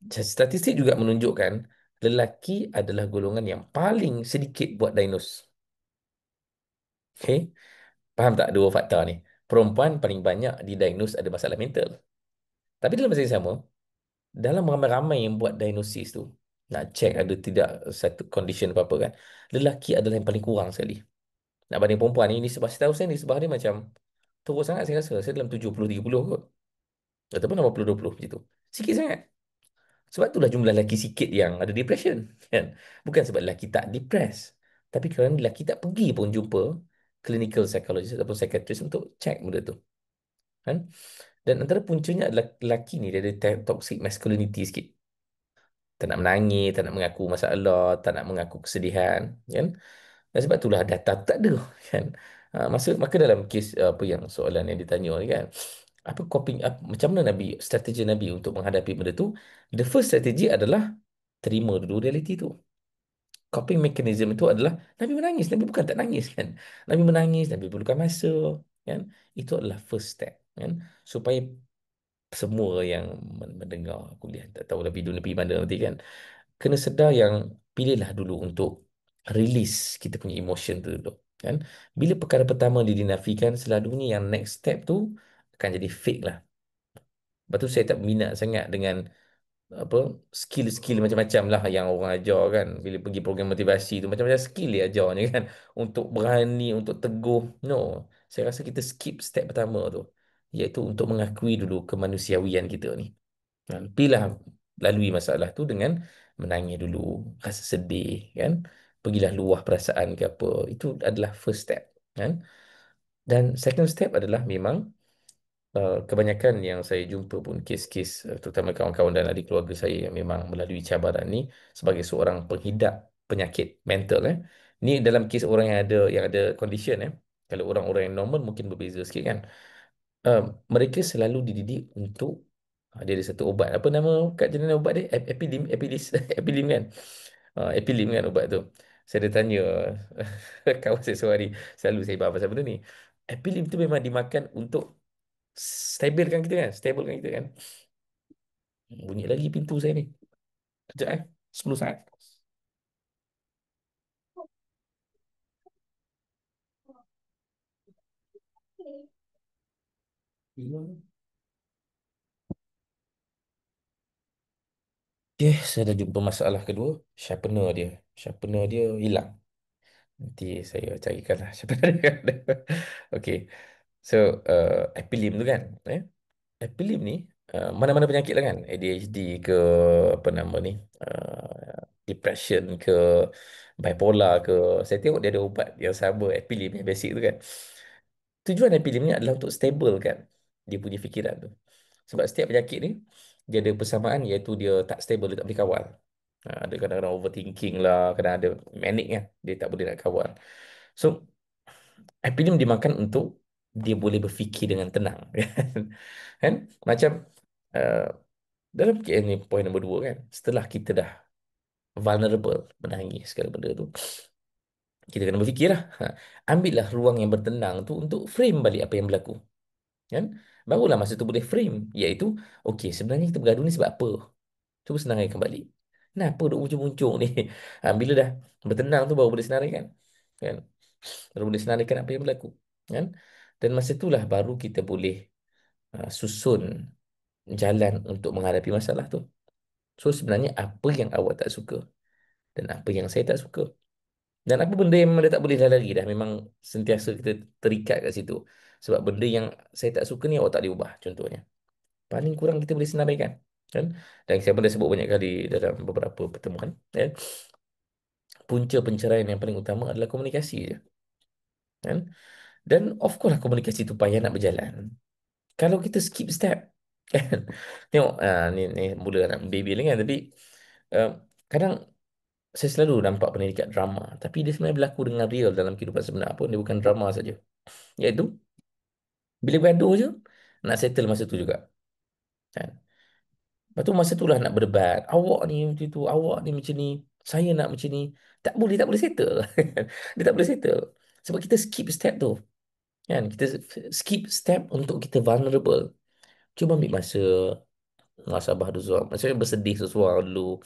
statistik juga menunjukkan lelaki adalah golongan yang paling sedikit buat diagnose. Okay? Faham tak dua fakta ni? Perempuan paling banyak didiagnose ada masalah mental. Tapi dalam masa yang sama, dalam ramai-ramai yang buat diagnosis tu, nak check ada tidak satu condition apa-apa kan, lelaki adalah yang paling kurang sekali. Nak banding perempuan ni, sebab setahu saya ni sebab dia macam teruk sangat saya rasa. Saya dalam 70-30 kot. Ataupun 80-20 macam tu. Sikit sangat. Sebab itulah jumlah lelaki sikit yang ada depression, kan? Bukan sebab lelaki tak depres, tapi kerana lelaki tak pergi pun jumpa clinical psychologist ataupun psychiatrist untuk check benda tu, kan? Dan antara puncanya adalah lelaki ni dia ada toxic masculinity sikit. Tak nak menangis, tak nak mengaku masalah, tak nak mengaku kesedihan, kan? Dan sebab itulah data tu tak ada, kan? Maka dalam kes apa yang soalan yang ditanya ni kan, apa coping macam mana strategi Nabi untuk menghadapi benda tu? The first strategy adalah terima dulu realiti tu. Coping mechanism itu adalah Nabi menangis. Nabi bukan tak nangis kan. Nabi menangis, Nabi perlukan masa, kan. Itu adalah first step, kan. Supaya semua yang mendengar kuliah, tak tahulah video pergi mana nanti kan, kena sedar yang pilihlah dulu untuk release kita punya emotion tu dulu, kan. Bila perkara pertama dinafikan, selalunya yang next step tu akan jadi fake lah. Lepas tu saya tak minat sangat dengan apa skill-skill macam-macam lah yang orang ajar kan. Bila pergi program motivasi tu macam-macam skill dia ajarnya kan, untuk berani, untuk teguh. No, saya rasa kita skip step pertama tu, iaitu untuk mengakui dulu kemanusiawian kita ni. Pilihlah lalui masalah tu dengan menangis dulu, rasa sedih kan, pergilah luah perasaan ke apa. Itu adalah first step, kan. Dan second step adalah memang kebanyakan yang saya jumpa pun kes-kes terutama kawan-kawan dan adik keluarga saya yang memang melalui cabaran ni sebagai seorang penghidap penyakit mental, ni dalam kes orang yang ada condition, kalau orang-orang yang normal mungkin berbeza sikit kan. Mereka selalu dididik untuk Dia ada satu ubat. Apa nama kat jenama ubat dia? Epilim, Epilis, Epilim kan? Epilim kan ubat tu. Saya ada tanya kawan saya sehari. Selalu saya bahas pasal benda ni. Epilim tu memang dimakan untuk stabilkan kita kan? Stablekan kita kan? Bunyi lagi pintu saya ni. Sekejap 10 saat. Okay, saya dah jumpa masalah kedua. Sharpener dia. Sharpener dia hilang. Nanti saya carikan lah sharpener dia. Okay. So, Epilim tu kan. Epilim ni, mana-mana penyakit lah kan. ADHD ke, apa nama ni, depression ke, bipolar ke. Saya tengok dia ada ubat yang sama, Epilim yang basic tu kan. Tujuan Epilim ni adalah untuk stable kan dia punya fikiran tu. Sebab setiap penyakit ni, dia ada persamaan iaitu dia tak stable, dia tak boleh kawal. Ada kadang-kadang overthinking lah, kadang ada manic kan, dia tak boleh nak kawal. So, Epilim dimakan untuk dia boleh berfikir dengan tenang. Kan? Macam uh, dalam KM ni poin nombor dua kan. Setelah kita dah vulnerable, menangis segala benda tu, kita kena berfikir lah. Ambillah ruang yang bertenang tu untuk frame balik apa yang berlaku. Kan? Barulah masa tu boleh frame. Iaitu, okey sebenarnya kita bergaduh ni sebab apa? Cuba senaraikan balik. Kenapa duk muncul-muncul ni? Bila dah bertenang tu baru boleh senaraikan. Kan? Baru boleh senaraikan apa yang berlaku. Kan? Dan masa itulah baru kita boleh susun jalan untuk menghadapi masalah tu. So sebenarnya apa yang awak tak suka dan apa yang saya tak suka. Dan apa benda yang memang dah tak boleh dah lari dah. Memang sentiasa kita terikat kat situ. Sebab benda yang saya tak suka ni awak tak boleh ubah contohnya. Paling kurang kita boleh senaraikan. Kan? Dan saya pun dah sebut banyak kali dalam beberapa pertemuan. Kan? Punca penceraian yang paling utama adalah komunikasi je. Kan? Dan of course lah komunikasi tu payah nak berjalan. Kalau kita skip step. Kan? Tengok ni mula nak baby ni kan. Tapi uh, kadang saya selalu nampak pendidikan drama. Tapi dia sebenarnya berlaku dengan real dalam kehidupan sebenar pun. Dia bukan drama saja. Iaitu, bila bergaduh je, nak settle masa tu juga. Kan? Lepas tu masa tu lah nak berdebat. Awak ni macam tu, awak ni macam ni, saya nak macam ni. Tak boleh settle. Dia tak boleh settle. Sebab kita skip step tu. Kan? Kita skip step untuk kita vulnerable. Cuba ambil masa, muhasabah dulu seorang. Maksudnya bersedih seseorang dulu.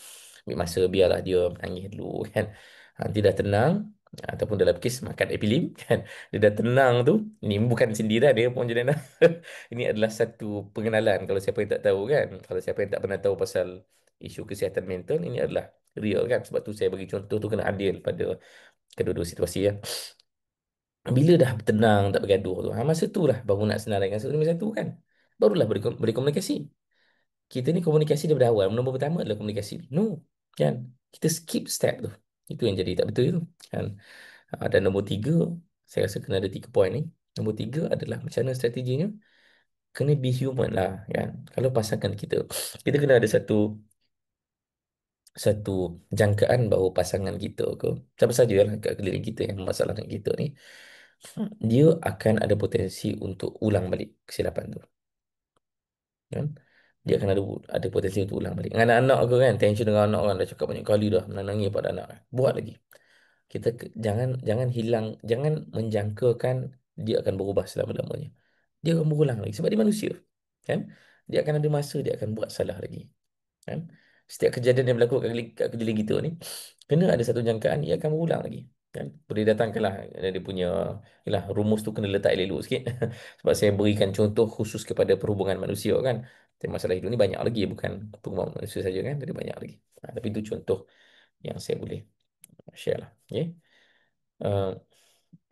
Ambil masa biarlah dia menangis dulu kan. Nanti dah tenang ataupun dalam kes makan epilim kan. Dia dah tenang tu. Ini bukan sindiran dia pun jadi ini adalah satu pengenalan kalau siapa yang tak tahu kan. Kalau siapa yang tak pernah tahu pasal isu kesihatan mental ini adalah real kan. Sebab tu saya bagi contoh tu kena adil pada kedua-dua situasi ya. Bila dah tenang tak bergaduh tu. Masa tu lah baru nak senaraikan satu demi satu kan. Barulah berkomunikasi. Kita ni komunikasi daripada awal. Nombor pertama adalah komunikasi. No, kan? Kita skip step tu. Itu yang jadi tak betul itu. Kan? Dan nombor tiga, saya rasa kena ada tiga poin ni. Nombor tiga adalah macam mana strateginya. Kena be human lah. Kan? Kalau pasangan kita, kita kena ada satu jangkaan bahawa pasangan kita ke, siapa saja lah kat keliling kita yang masalah dengan kita ni, dia akan ada potensi untuk ulang balik kesilapan tu. Kan? Dia akan ada potensi untuk ulang balik. Dengan anak-anak ke kan, tension dengan anak kan, dah cakap banyak kali dah, menangis pada anak kan. Buat lagi. Kita jangan jangan hilang, jangan menjangkakan dia akan berubah selama-lamanya. Dia akan berulang lagi sebab dia manusia. Kan? Dia akan ada masa dia akan buat salah lagi. Kan? Setiap kejadian yang berlaku kat kejadian kita ni, kena ada satu jangkaan, ia akan berulang lagi. Kan? Boleh datangkanlah dia punya, yalah, rumus tu kena letak elok sikit. Sebab saya berikan contoh khusus kepada perhubungan manusia kan. Tapi masalah hidup ni banyak lagi, bukan perhubungan manusia saja kan. Jadi banyak lagi. Tapi itu contoh yang saya boleh share lah. Okay? Uh,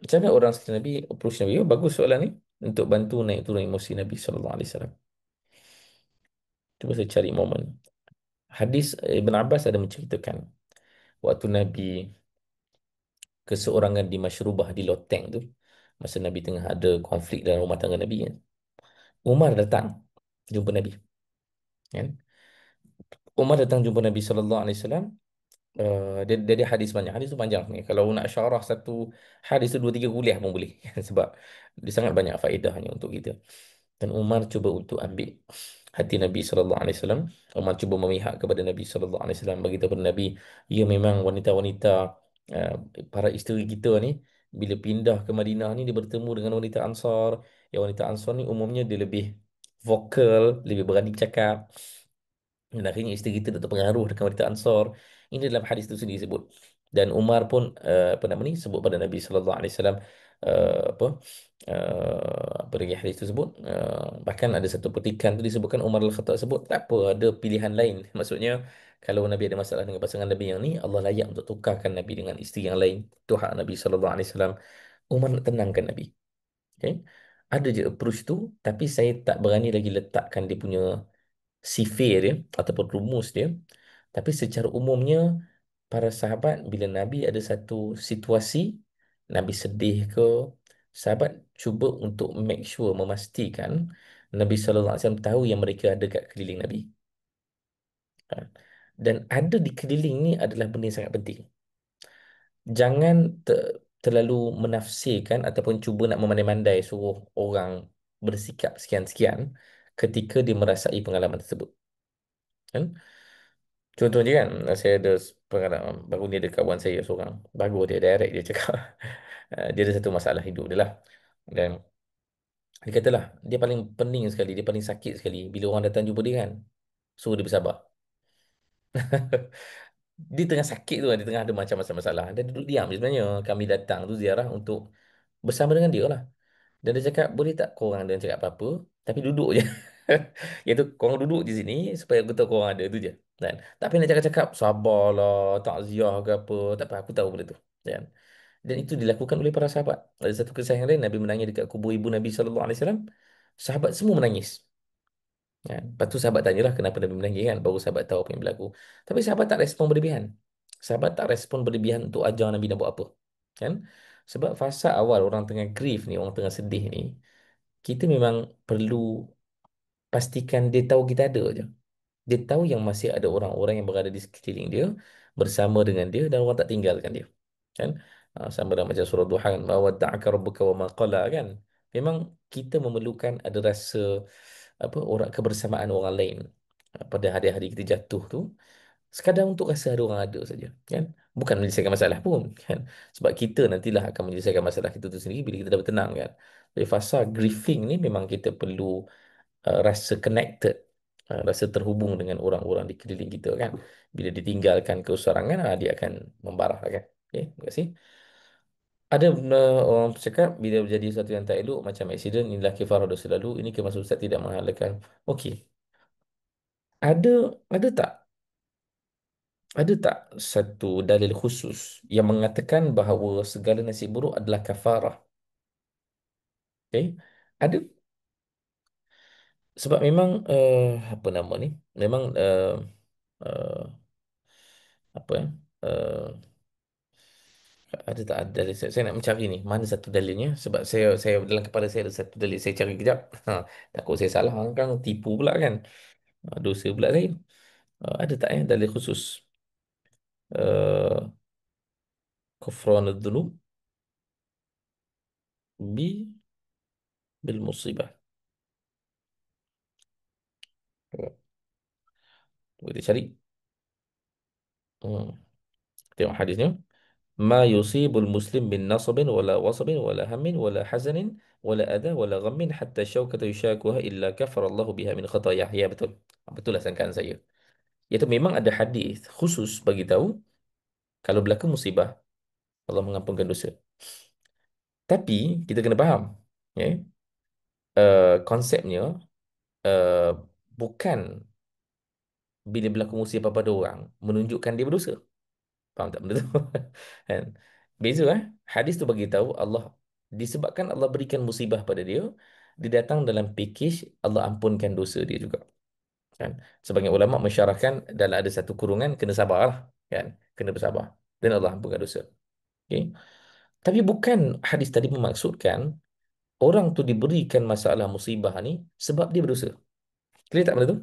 Macam mana orang sekitar Nabi approach Nabi? Oh, bagus soalan ni. Untuk bantu naik turun emosi Nabi SAW. Cuba saya cari momen. Hadis Ibn Abbas ada menceritakan waktu Nabi keseorangan di Masyrubah di loteng tu, masa Nabi tengah ada konflik dalam rumah tangga Nabi kan. Umar datang jumpa Nabi kan. Umar datang jumpa Nabi SAW. Dia hadis banyak. Hadis tu panjang ni. Kalau nak syarah satu hadis tu 2 3 kuliah pun boleh kan? Sebab dia sangat banyak faedahnya untuk kita. Dan Umar cuba untuk ambil hati Nabi sallallahu alaihi wasallam. Umar cuba memihak kepada Nabi sallallahu alaihi wasallam, bagi tahu kepada Nabi, ya memang wanita-wanita, uh, para isteri kita ni bila pindah ke Madinah ni dia bertemu dengan wanita Ansar. Yang wanita Ansar ni umumnya dia lebih vokal, lebih berani cakap. Dan akhirnya isteri kita tak terpengaruh dengan wanita Ansar. Ini dalam hadis itu sendiri disebut. Dan Umar pun apa nama ni sebut pada Nabi sallallahu alaihi wasallam, apa apa lagi hadis itu sebut, bahkan ada satu petikan tu disebutkan Umar Al-Khattab sebut tak apa ada pilihan lain. Maksudnya kalau Nabi ada masalah dengan pasangan Nabi yang ni, Allah layak untuk tukarkan Nabi dengan isteri yang lain. Itu hak Nabi sallallahu alaihi wasallam. Umar nak tenangkan Nabi. Okay? Ada je approach tu, tapi saya tak berani lagi letakkan dia punya sifir dia ataupun rumus dia. Tapi secara umumnya para sahabat bila Nabi ada satu situasi, Nabi sedih ke, sahabat cuba untuk make sure, memastikan Nabi sallallahu alaihi wasallam tahu yang mereka ada kat keliling Nabi. Ha. Dan ada di keliling ni adalah benda yang sangat penting. Jangan terlalu menafsirkan ataupun cuba nak memandai-mandai suruh orang bersikap sekian-sekian ketika dia merasai pengalaman tersebut. Kan? Contoh je kan, saya ada pengalaman, baru ni ada kawan saya seorang, baru dia direct dia cakap, dia ada satu masalah hidup dia lah. Dan dia katalah, dia paling pening sekali, dia paling sakit sekali bila orang datang jumpa dia kan, suruh dia bersabar. Dia tengah sakit tu kan, dia tengah ada macam-macam masalah. Dia duduk diam je sebenarnya. Kami datang tu ziarah untuk bersama dengan dia lah. Dan dia cakap, boleh tak korang jangan cakap apa-apa, tapi duduk je. Iaitu korang duduk di sini supaya aku tahu korang ada, tu je. Dan tak payah nak cakap-cakap, sabarlah, takziah ke apa, tak apa, aku tahu benda tu. Dan, dan itu dilakukan oleh para sahabat. Ada satu kisah yang lain, Nabi menangis dekat kubur ibu Nabi SAW. Sahabat semua menangis. Ya. Lepas tu sahabat tanyalah kenapa Nabi menangis kan. Baru sahabat tahu apa yang berlaku. Tapi sahabat tak respon berlebihan. Sahabat tak respon berlebihan untuk ajar Nabi nak buat apa. Kan? Sebab fasa awal orang tengah grief ni, orang tengah sedih ni, kita memang perlu pastikan dia tahu kita ada je. Dia tahu yang masih ada orang-orang yang berada di sekeliling dia, bersama dengan dia, dan orang tak tinggalkan dia. Kan? Sama dengan macam surah Duha kan, wa wadda'aka rabbuka wa ma qala kan. Memang kita memerlukan ada rasa apa orang kebersamaan orang lain pada hari-hari kita jatuh tu, sekadar untuk rasa ada orang ada saja kan, bukan menyelesaikan masalah pun kan, sebab kita nantilah akan menyelesaikan masalah kita tu sendiri bila kita dah bertenang kan. Jadi fasa grieving ni memang kita perlu rasa connected, rasa terhubung dengan orang-orang di keliling kita kan. Bila ditinggalkan keseorangan, dia akan membarah lah kan. Okay, terima kasih. Ada orang cakap bila berjadi sesuatu yang tak elok macam aksiden, inilah kifarah dosa lalu, ini kemasuk Ustaz tidak menghalalkan. Okey. Ada tak satu dalil khusus yang mengatakan bahawa segala nasib buruk adalah kafarah? Okay. Ada, sebab memang apa nama ni? Memang uh, apa ya? Uh, ada tak ada dalil? Saya nak mencari ni. Mana satu dalilnya? Sebab saya dalam kepala saya ada satu dalil. Saya cari kejap. Ha, takut saya salah kan, tipu pula kan. Dosa pula lain. Ada tak dalil khusus? Uh, Kufran dzunub bi bil musibah. Kita cari. Hmm. Tengok hadisnya. Ma yusibul muslim bin nasabin wala wasabin wala hammin wala hazanin wala adha wala ghammin hatta syaukata yushakuha illa kafar Allahu biha min khatayah. Ya betul. Betul lah sangkaan saya. Iaitu memang ada hadis khusus bagi tahu kalau berlaku musibah Allah mengampunkan dosa. Tapi kita kena faham, ya, konsepnya uh, bukan bila berlaku musibah pada orang menunjukkan dia berdosa. Faham tak benda tu? Kan? Beza Hadis tu bagi tahu Allah, disebabkan Allah berikan musibah pada dia, dia datang dalam package Allah ampunkan dosa dia juga. Kan? Sebagian ulama mensyarahkan dalam ada satu kurungan kena sabar lah, kan? Kena bersabar dan Allah ampunkan dosa. Okay? Tapi bukan hadis tadi memaksudkan orang tu diberikan masalah musibah ni sebab dia berdosa. Clear tak benda tu?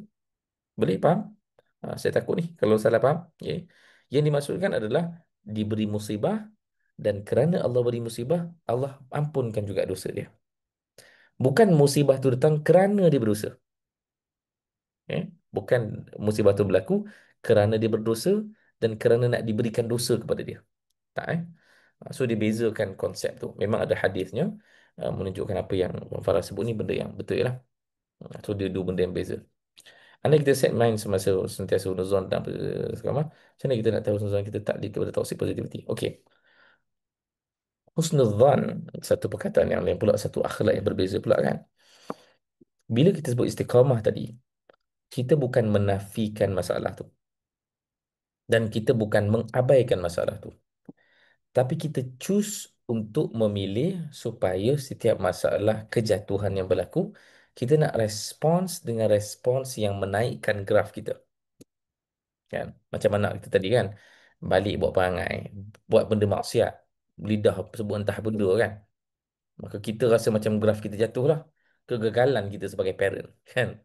Boleh faham? Saya takut ni kalau salah faham. Okay. Yang dimaksudkan adalah diberi musibah dan kerana Allah beri musibah, Allah ampunkan juga dosa dia. Bukan musibah tu datang kerana dia berdosa. Bukan musibah itu berlaku kerana dia berdosa dan kerana nak diberikan dosa kepada dia. Tak So dia bezakan konsep tu. Memang ada hadisnya menunjukkan apa yang Farah sebut ni benda yang betul lah. So dia dua benda yang beza. Andai kita set mind semasa sentiasa husnuzon dan apa sekarang, macam mana kita nak tahu husnuzon kita tak kepada toxic positivity? Okey. Husnuzon satu perkataan yang lain pula, satu akhlak yang berbeza pula kan. Bila kita sebut istiqamah tadi, kita bukan menafikan masalah tu dan kita bukan mengabaikan masalah tu. Tapi kita choose untuk memilih supaya setiap masalah kejatuhan yang berlaku, kita nak respons dengan respons yang menaikkan graf kita. Kan? Macam anak kita tadi kan, balik buat perangai, buat benda maksiat, lidah sebut entah benda kan. Maka kita rasa macam graf kita jatuh lah. Kegagalan kita sebagai parent. Kan?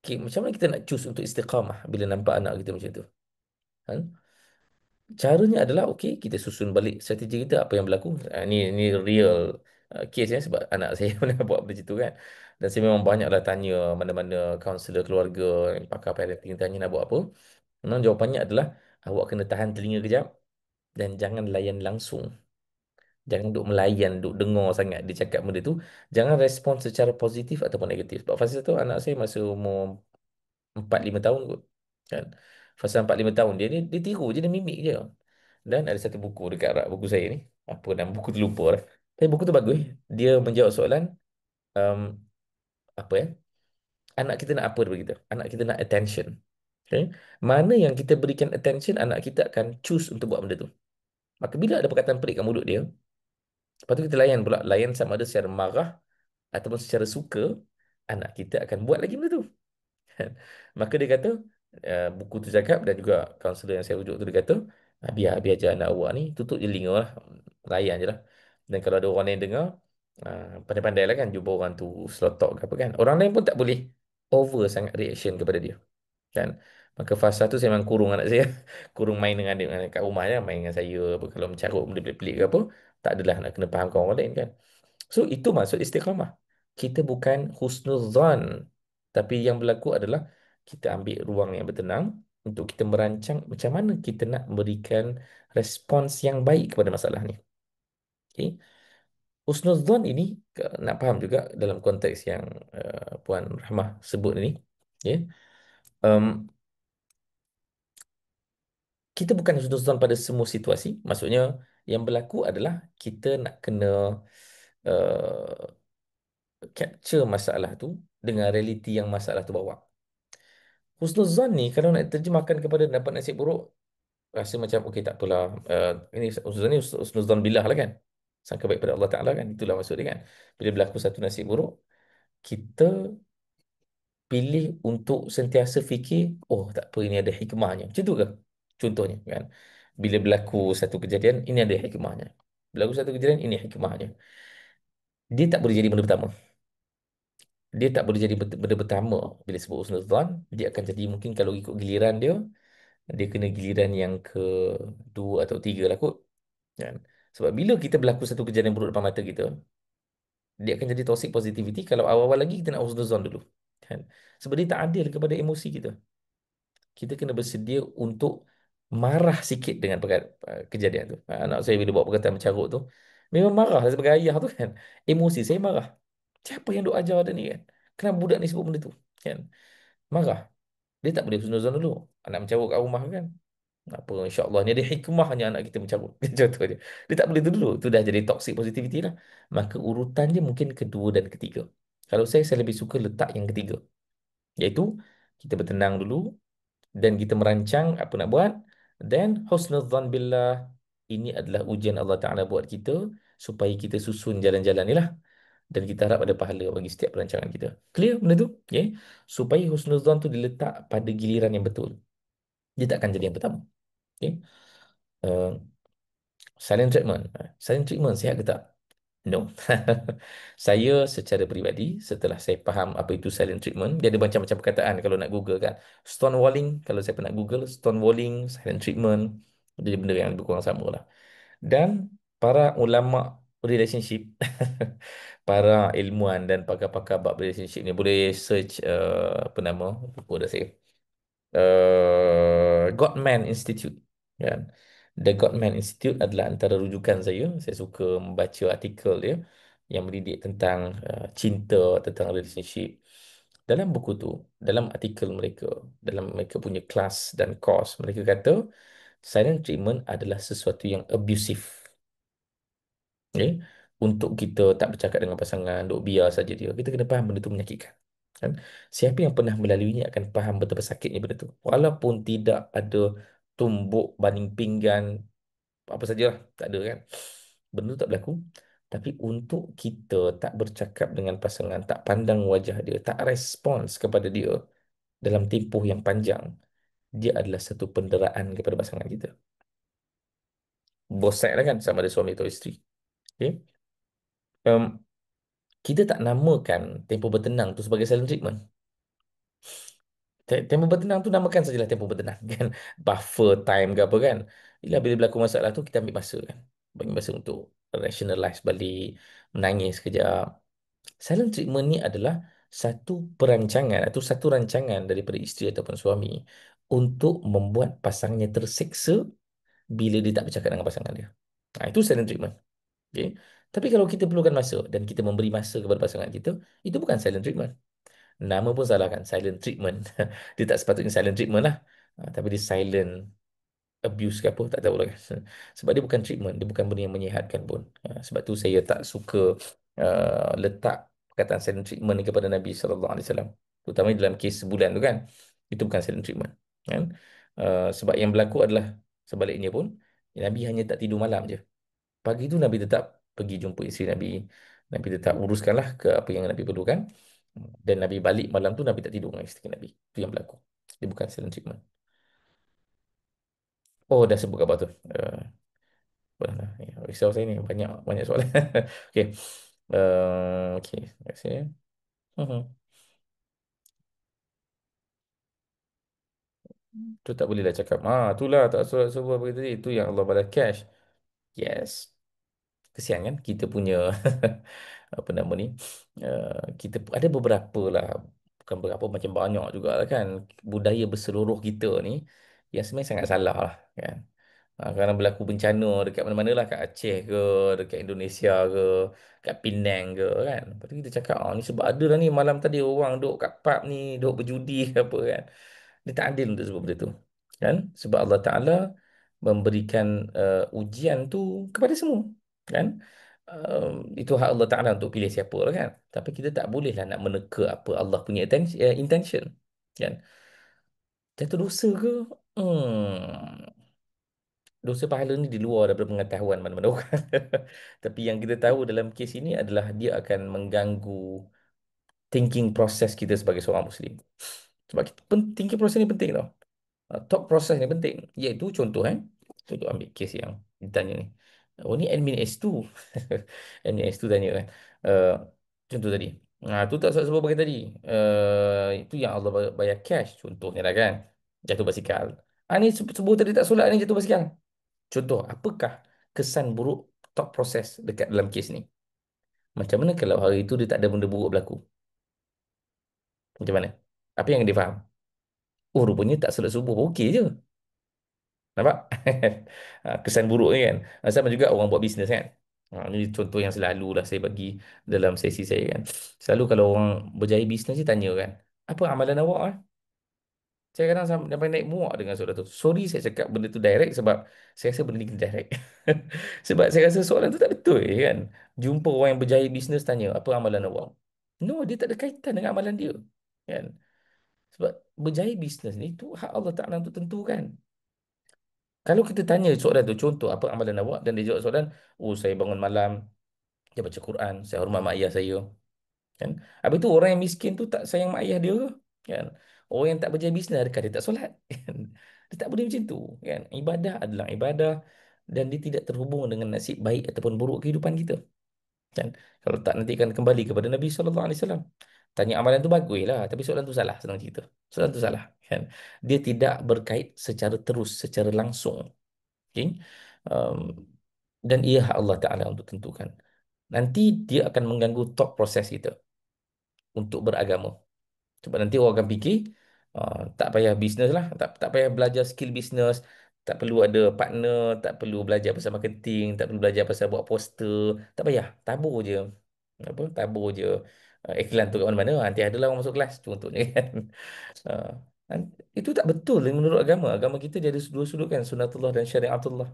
Okay, macam mana kita nak choose untuk istiqamah bila nampak anak kita macam tu? Kan? Caranya adalah okey kita susun balik strategi kita apa yang berlaku. Ni real case ya sebab anak saya pernah buat benda macam tu kan. Dan saya memang banyaklah tanya mana-mana kaunselor keluarga, pakar parenting tanya nak buat apa. Memang jawapannya adalah awak kena tahan telinga kejap dan jangan layan langsung. Jangan duk melayan, duk dengar sangat dia cakap benda tu. Jangan respon secara positif ataupun negatif. Sebab fasa tu anak saya masa umur 4-5 tahun kot. Kan? Fasa 4-5 tahun dia tiru je, dia mimik je. Dan ada satu buku dekat rak buku saya ni. Apa nama buku tu lupa lah. Tapi buku tu bagus. Dia menjawab soalan, um, apa ya? Anak kita nak apa daripada kita? Anak kita nak attention. Okay? Mana yang kita berikan attention, anak kita akan choose untuk buat benda tu. Maka bila ada perkataan pelik kat mulut dia, lepas tu kita layan pula. Layan sama ada secara marah ataupun secara suka, anak kita akan buat lagi benda tu. Kan? Maka dia kata, buku tu cakap dan juga kaunselor yang saya rujuk tu dia kata, biar ajar anak awak ni, tutup je telinga lah, layan je lah. Dan kalau ada orang lain dengar, pandai-pandai lah kan, jumpa orang tu slotok ke apa kan. Orang lain pun tak boleh over sangat reaction kepada dia. Kan? Maka fasa tu saya memang kurung anak saya, kurung main dengan adik kat rumah je, main dengan saya, apa, kalau mencarut benda pelik-pelik ke apa, tak adalah nak kena fahamkan orang lain kan. So itu maksud istiqamah. Kita bukan husnuzan. Tapi yang berlaku adalah kita ambil ruang yang bertenang untuk kita merancang macam mana kita nak memberikan respons yang baik kepada masalah ni. Okay. Husnuzan ini nak faham juga dalam konteks yang Puan Rahmah sebut ini. Okay. Um, kita bukan husnuzan pada semua situasi. Maksudnya yang berlaku adalah kita nak kena uh, capture masalah tu dengan realiti yang masalah tu bawa. Husnuzan ni kalau nak terjemahkan kepada dapat nasib buruk, rasa macam okey tak apalah. Ini husnuzan ni husnuzan billah lah kan. Sangka baik pada Allah Ta'ala kan. Itulah maksud dia kan. Bila berlaku satu nasib buruk, kita pilih untuk sentiasa fikir, oh tak apa ini ada hikmahnya. Macam tu ke? Contohnya kan. Bila berlaku satu kejadian, ini ada hikmahnya. Berlaku satu kejadian, ini hikmahnya. Dia tak boleh jadi benda pertama. Dia tak boleh jadi benda pertama bila sebut husnuzan. Dia akan jadi mungkin kalau ikut giliran dia, dia kena giliran yang kedua atau tiga lah kot. Kan? Sebab bila kita berlaku satu kejadian buruk depan mata kita, dia akan jadi toxic positivity kalau awal-awal lagi kita nak husnuzon dulu. Kan? Sebab dia tak adil kepada emosi kita. Kita kena bersedia untuk marah sikit dengan kejadian tu. Anak saya bila buat perkataan mencarut tu, memang marah lah sebagai ayah tu kan. Emosi saya marah. Siapa yang duk ajar dia ni kan? Kenapa budak ni sebut benda tu? Kan? Marah. Dia tak boleh husnuzon dulu. Anak mencarut kat rumah kan. Apa insya-Allah ni ada hikmahnya anak kita mencarut. Contoh dia. Dia tak boleh tu dulu. Tu dah jadi toxic positivity lah. Maka urutan dia mungkin kedua dan ketiga. Kalau saya lebih suka letak yang ketiga. Iaitu kita bertenang dulu dan kita merancang apa nak buat dan husnudzan billah, ini adalah ujian Allah Taala buat kita supaya kita susun jalan-jalan ni lah dan kita harap ada pahala bagi setiap perancangan kita. Clear benda tu? Okay. Supaya husnudzan tu diletak pada giliran yang betul. Dia takkan jadi yang pertama. Okay. Uh, Silent treatment. Silent treatment sihat ke tak? No. Saya secara peribadi, setelah saya faham apa itu silent treatment, dia ada macam-macam perkataan kalau nak Google kan. Stonewalling, kalau saya pernah Google, stonewalling, silent treatment, dia benda yang lebih kurang sama lah. Dan para ulama relationship. Para ilmuwan dan pakar-pakar bab relationship ni boleh search apa nama? Lupa dah saya. Gottman Institute, kan. The Gottman Institute adalah antara rujukan saya. Saya suka membaca artikel dia yang mendidik tentang cinta, tentang relationship. Dalam buku tu, dalam artikel mereka, dalam mereka punya kelas dan course, mereka kata silent treatment adalah sesuatu yang abusive. Okay? Untuk kita tak bercakap dengan pasangan, duk biar saja dia. Kita kena faham benda tu menyakitkan. Kan? Siapa yang pernah melaluinya akan faham betapa sakitnya benda tu. Walaupun tidak ada tumbuk banding pinggan, apa sajalah, tak ada kan. Benda tu tak berlaku. Tapi untuk kita tak bercakap dengan pasangan, tak pandang wajah dia, tak respons kepada dia dalam tempoh yang panjang, dia adalah satu penderaan kepada pasangan kita. Both side lah kan, sama ada suami atau isteri. Okay? Kita tak namakan tempoh bertenang tu sebagai silent treatment. Tempoh bertenang tu namakan sajalah tempoh bertenang kan. Buffer time ke apa kan. Bila bila berlaku masalah tu kita ambil masa kan. Bagi masa untuk rationalize balik, menangis sekejap. Silent treatment ni adalah satu perancangan atau satu rancangan daripada isteri ataupun suami untuk membuat pasangannya terseksa bila dia tak bercakap dengan pasangan dia. Itu silent treatment. Okay. Tapi kalau kita perlukan masa dan kita memberi masa kepada pasangan kita, itu bukan silent treatment. Nama pun salah kan, silent treatment. Dia tak sepatutnya silent treatment lah. Tapi dia silent abuse ke apa, tak tahu lah kan. Sebab dia bukan treatment, dia bukan benda yang menyihatkan pun. Sebab tu saya tak suka letak perkataan silent treatment ni kepada Nabi SAW. Terutama dalam kes sebulan tu kan. Itu bukan silent treatment. Kan? Sebab yang berlaku adalah sebaliknya pun, Nabi hanya tak tidur malam je. Pagi tu Nabi tetap pergi jumpa isteri Nabi. Nabi tetap uruskanlah ke apa yang Nabi perlukan. Dan Nabi balik malam tu Nabi tak tidur dengan isteri Nabi. Itu yang berlaku. Dia bukan silent treatment. Oh, dah sebut khabar tu. Risau saya ni banyak banyak soalan. Okey. Okey, terima kasih. Mhm. Tu tak bolehlah cakap. Itulah tak suruh suruh apa tadi. Itu yang Allah balas cash. Yes. Kesian kan kita punya apa nama ni, kita ada beberapa lah, bukan berapa, macam banyak juga lah kan, budaya berseluruh kita ni yang sebenarnya sangat salah lah kan. Kerana berlaku bencana dekat mana-mana lah, kat Aceh ke, dekat Indonesia ke, kat Penang ke kan. Lepas tu kita cakap, ni sebab ada lah ni malam tadi orang duk kat pub ni, duk berjudi ke apa kan. Dia tak adil untuk sebut benda tu. Kan? Sebab Allah Ta'ala memberikan ujian tu kepada semua. Kan? Itu hak Allah Ta'ala untuk pilih siapa lah kan. Tapi kita tak bolehlah nak meneka apa Allah punya intention. Kan? Jatuh dosa ke? Dosa pahala ni di luar daripada pengetahuan mana-mana orang. Tapi yang kita tahu dalam kes ini adalah dia akan mengganggu thinking proses kita sebagai seorang Muslim. Sebab thinking proses ni penting tau. Thought proses ni penting. Iaitu contoh contoh ambil kes yang ditanya ni. Oh ni admin S2. Admin S2 tanya kan. Uh, Contoh tadi. Tu tak sebab bagi tadi. Itu yang Allah bayar cash. Contohnya lah kan. Jatuh basikal. Ni sebut tadi tak solat ni jatuh basikal. Contoh, apakah kesan buruk thought process dekat dalam kes ni? Macam mana kalau hari itu dia tak ada benda buruk berlaku? Macam mana? Apa yang dia faham? Oh, rupanya tak solat subuh pun okey je. Nampak? Kesan buruk ni kan. Sama juga orang buat bisnes kan. Ini contoh yang selalu lah saya bagi dalam sesi saya kan. Selalu kalau orang berjaya bisnes dia tanya kan, apa amalan awak? Saya kadang sampai naik muak dengan soalan tu. Sorry saya cakap benda tu direct sebab saya rasa benda ni kena direct. Sebab saya rasa soalan tu tak betul kan. Jumpa orang yang berjaya bisnes tanya, apa amalan awak? No, dia tak ada kaitan dengan amalan dia. Kan? Sebab berjaya bisnes ni tu hak Allah Ta'ala untuk tentukan. Kalau kita tanya soalan tu, contoh apa amalan awak? Dan dia jawab soalan, oh saya bangun malam, dia baca Quran, saya hormat mak ayah saya. Kan? Habis tu orang yang miskin tu tak sayang mak ayah dia ke? Kan? Orang yang tak berjaya bisnes, adakah dia tak solat? Kan? Dia tak boleh macam tu. Kan? Ibadah adalah ibadah dan dia tidak terhubung dengan nasib baik ataupun buruk kehidupan kita. Kan? Kalau tak, nanti akan kembali kepada Nabi SAW. Tanya amalan tu bagus lah, tapi soalan tu salah, senang cerita. Soalan tu salah. Kan? Dia tidak berkait secara terus, secara langsung. Okay? Um, dan ia hak Allah Ta'ala untuk tentukan. nanti dia akan mengganggu thought proses kita untuk beragama. Sebab nanti orang akan fikir, tak payah bisnes lah, tak payah belajar skill bisnes, tak perlu ada partner, tak perlu belajar pasal marketing, tak perlu belajar pasal buat poster, tak payah, tabur je. Apa? Tabur je iklan tu kat mana-mana, nanti adalah orang masuk kelas, contohnya kan. Ah, itu tak betul menurut agama. Agama kita dia ada dua sudut kan, sunatullah dan syariatullah.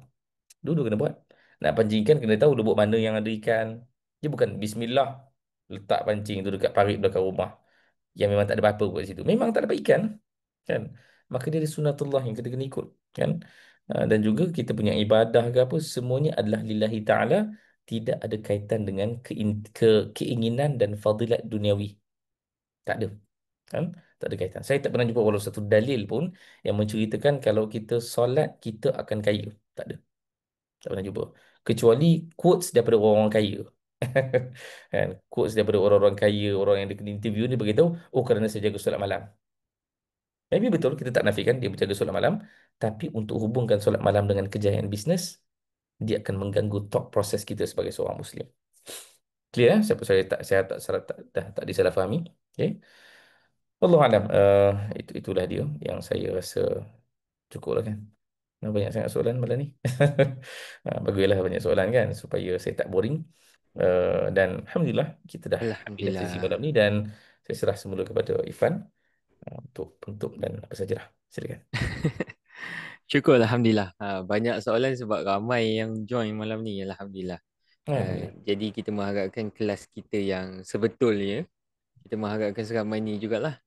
Dua-dua kena buat. Nak pancing ikan kena tahu lubuk mana yang ada ikan. Dia bukan bismillah letak pancing tu dekat parit belakang rumah yang memang tak ada apa-apa buat situ. Memang tak dapat ikan kan. Maka dia ada sunatullah yang kita kena ikut kan. Dan juga kita punya ibadah ke apa semuanya adalah lillahi taala, tidak ada kaitan dengan keinginan dan fadilat duniawi. Tak ada kan. Tak ada kaitan. Saya tak pernah jumpa walau satu dalil pun yang menceritakan kalau kita solat kita akan kaya. Tak ada. Tak pernah jumpa. Kecuali quotes daripada orang-orang kaya. Kan? Quotes daripada orang-orang kaya, orang yang dia kena interview ni beritahu, oh kerana saya jaga solat malam. Maybe betul, kita tak nafikan dia berjaga solat malam, tapi untuk hubungkan solat malam dengan kejayaan bisnes, dia akan mengganggu thought proses kita sebagai seorang Muslim. Clear? Siapa saya tak tak disalahfahami. Okay. Allah alam. Itulah dia yang saya rasa cukup lah kan. Banyak sangat soalan malam ni. Bagilah banyak soalan kan supaya saya tak boring. Dan Alhamdulillah kita dah pilih sesi Alhamdulillah. malam ni dan saya serah semula kepada Ifan untuk penutup dan apa sajalah. Silakan. Syukur Alhamdulillah. Banyak soalan sebab ramai yang join malam ni. Alhamdulillah. Alhamdulillah. Jadi kita mengharapkan kelas kita yang sebetulnya, kita mengharapkan seramai ni jugalah.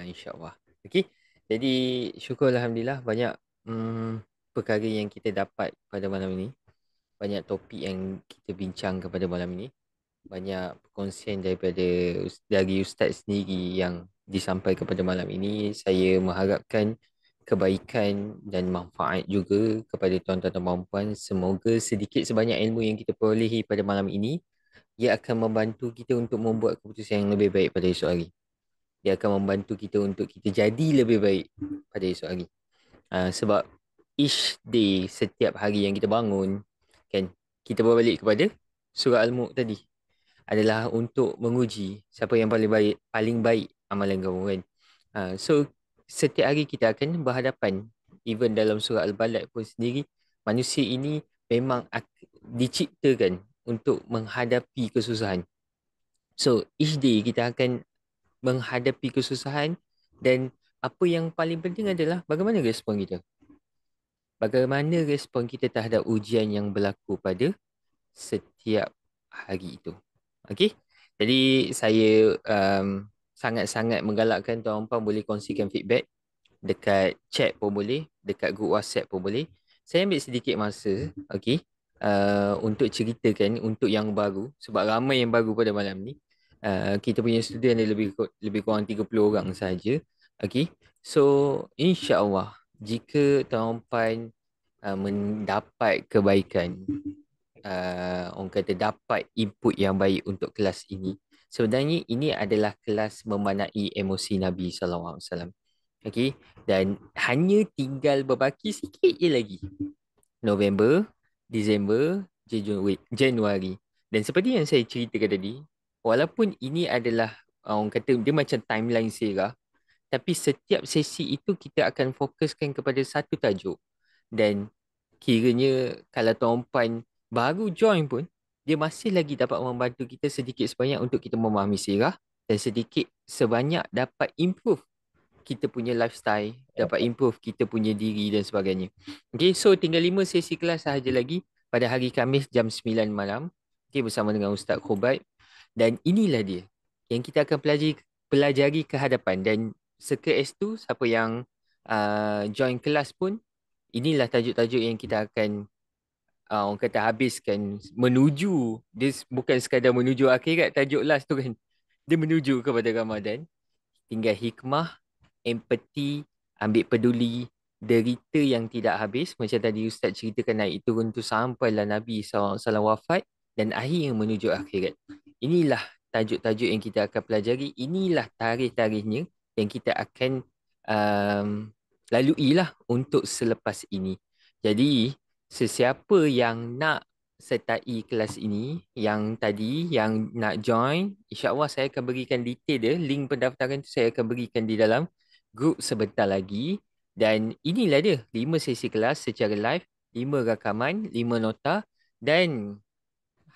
InsyaAllah. Okey. Jadi syukur Alhamdulillah banyak perkara yang kita dapat pada malam ini. Banyak topik yang kita bincang kepada malam ini. Banyak perkongsian dari Ustaz sendiri yang disampaikan pada malam ini. Saya mengharapkan kebaikan dan manfaat juga kepada tuan-tuan dan puan-puan. Semoga sedikit sebanyak ilmu yang kita perolehi pada malam ini, ia akan membantu kita untuk membuat keputusan yang lebih baik pada esok hari. Dia akan membantu kita untuk kita jadi lebih baik pada esok hari. Sebab each day, setiap hari yang kita bangun, kan, kita berbalik kepada surah Al-Mulk tadi adalah untuk menguji siapa yang paling baik amalan kamu kan. So setiap hari kita akan berhadapan, even dalam surah Al-Balad pun sendiri, manusia ini memang diciptakan untuk menghadapi kesusahan. So each day kita akan menghadapi kesusahan, dan apa yang paling penting adalah bagaimana respon kita. Bagaimana respon kita terhadap ujian yang berlaku pada setiap hari itu. Okey. Jadi saya sangat-sangat menggalakkan tuan-tuan boleh kongsikan feedback dekat chat pun boleh, dekat grup WhatsApp pun boleh. Saya ambil sedikit masa, okey, untuk ceritakan untuk yang baru sebab ramai yang baru pada malam ni. Kita punya student ada lebih kurang 30 orang saja. Okey. So, insya-Allah jika tuan-tuan mendapat kebaikan, orang kata dapat input yang baik untuk kelas ini. Sebenarnya ini adalah kelas memanai emosi Nabi sallallahu alaihi wasallam. Okey, dan hanya tinggal berbaki sikit je lagi. November, Disember, Januari. Dan seperti yang saya ceritakan tadi, walaupun ini adalah orang kata dia macam timeline serah, tapi setiap sesi itu kita akan fokuskan kepada satu tajuk. Dan kiranya kalau tuan-puan baru join pun, dia masih lagi dapat membantu kita sedikit sebanyak untuk kita memahami sirah, dan sedikit sebanyak dapat improve kita punya lifestyle, dapat improve kita punya diri dan sebagainya. Okay, so tinggal 5 sesi kelas sahaja lagi pada hari Khamis jam 9 malam. Okay, bersama dengan Ustaz Khobat. Dan inilah dia yang kita akan pelajari ke hadapan. Dan seke S2, siapa yang join kelas pun, inilah tajuk-tajuk yang kita akan orang kata habiskan menuju. Dia bukan sekadar menuju akhirat tajuk last tu kan. Dia menuju kepada Ramadan. Tinggal hikmah, empati, ambil peduli, derita yang tidak habis. Macam tadi Ustaz ceritakan naik turun tu sampailah Nabi SAW wafat dan akhir yang menuju akhirat. Inilah tajuk-tajuk yang kita akan pelajari. Inilah tarikh-tarikhnya yang kita akan lalui lah untuk selepas ini. Jadi, sesiapa yang nak sertai kelas ini, yang tadi yang nak join, insya-Allah saya akan berikan detail dia, link pendaftaran tu saya akan berikan di dalam grup sebentar lagi. Dan inilah dia, 5 sesi kelas secara live, 5 rakaman, 5 nota, dan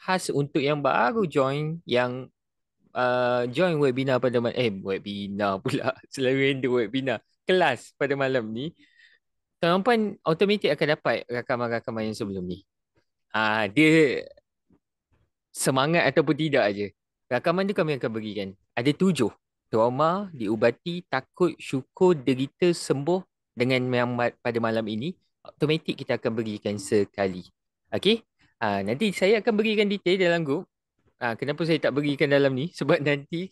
khas untuk yang baru join, yang join webinar pada webinar pula selalu random webinar kelas pada malam ni, tuan-puan automatik akan dapat rakaman-rakaman yang sebelum ni. Dia semangat ataupun tidak aja. Rakaman tu kami akan berikan. Ada 7. Trauma, diubati, takut, syukur, derita, sembuh dengan yang pada malam ini. Automatik kita akan berikan sekali. Okey? Nanti saya akan berikan detail dalam grup. Kenapa saya tak berikan dalam ni? Sebab nanti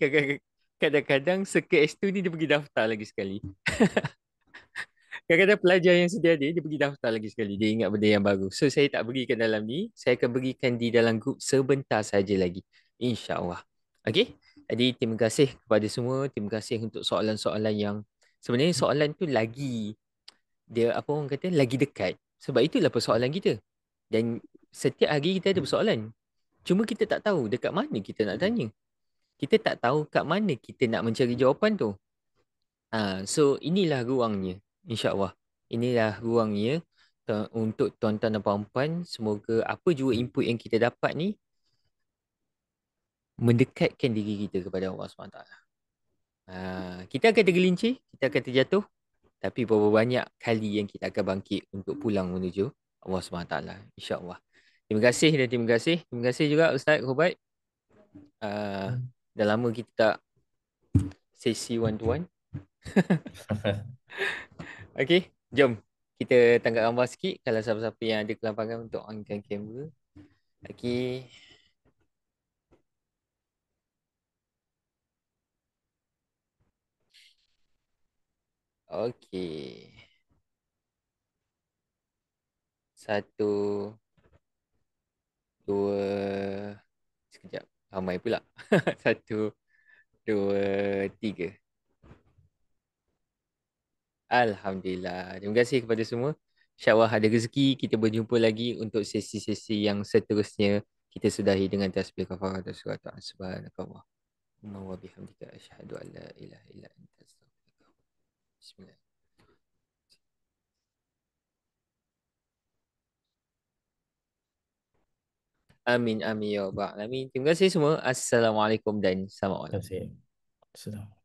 kadang-kadang se-KS tu ni dia pergi daftar lagi sekali. Kadang-kadang pelajar yang sedia ada, dia pergi daftar lagi sekali. Dia ingat benda yang baru. So, saya tak berikan dalam ni. Saya akan berikan di dalam grup sebentar saja lagi. InsyaAllah. Okey? Jadi, terima kasih kepada semua. Terima kasih untuk soalan-soalan yang... Sebenarnya soalan tu lagi... Dia, apa orang kata, lagi dekat. Sebab itulah persoalan kita. Dan setiap hari kita ada persoalan. Cuma kita tak tahu dekat mana kita nak tanya. Kita tak tahu kat mana kita nak mencari jawapan tu. So inilah ruangnya, insya-Allah. Inilah ruangnya untuk tuan-tuan dan puan-puan. Semoga apa jua input yang kita dapat ni mendekatkan diri kita kepada Allah SWT. Kita akan tergelincir, kita akan terjatuh, tapi berapa banyak kali yang kita akan bangkit untuk pulang menuju Allah SWT, insya-Allah. Terima kasih dan terima kasih. Terima kasih juga Ustaz Hubaid. Dah lama kita tak sesi one to one. Okey, jom kita tangkap gambar sikit kalau siapa-siapa yang ada kelapangan untuk onkan kamera. Okey. Okey. Satu, dua, sekejap. Ramai pula. Satu, dua, tiga. Alhamdulillah. Terima kasih kepada semua. InsyaAllah ada rezeki kita berjumpa lagi untuk sesi-sesi yang seterusnya. Kita sudahi dengan tasbih kafarah dan surat subhanakallah. Wa bihamdika asyhadu an la ilaha illa anta astaghfiruka. Bismillah. Amin amin ya rabbal alamin. Terima kasih semua. Assalamualaikum dan selamat malam. Terima kasih. Sudah.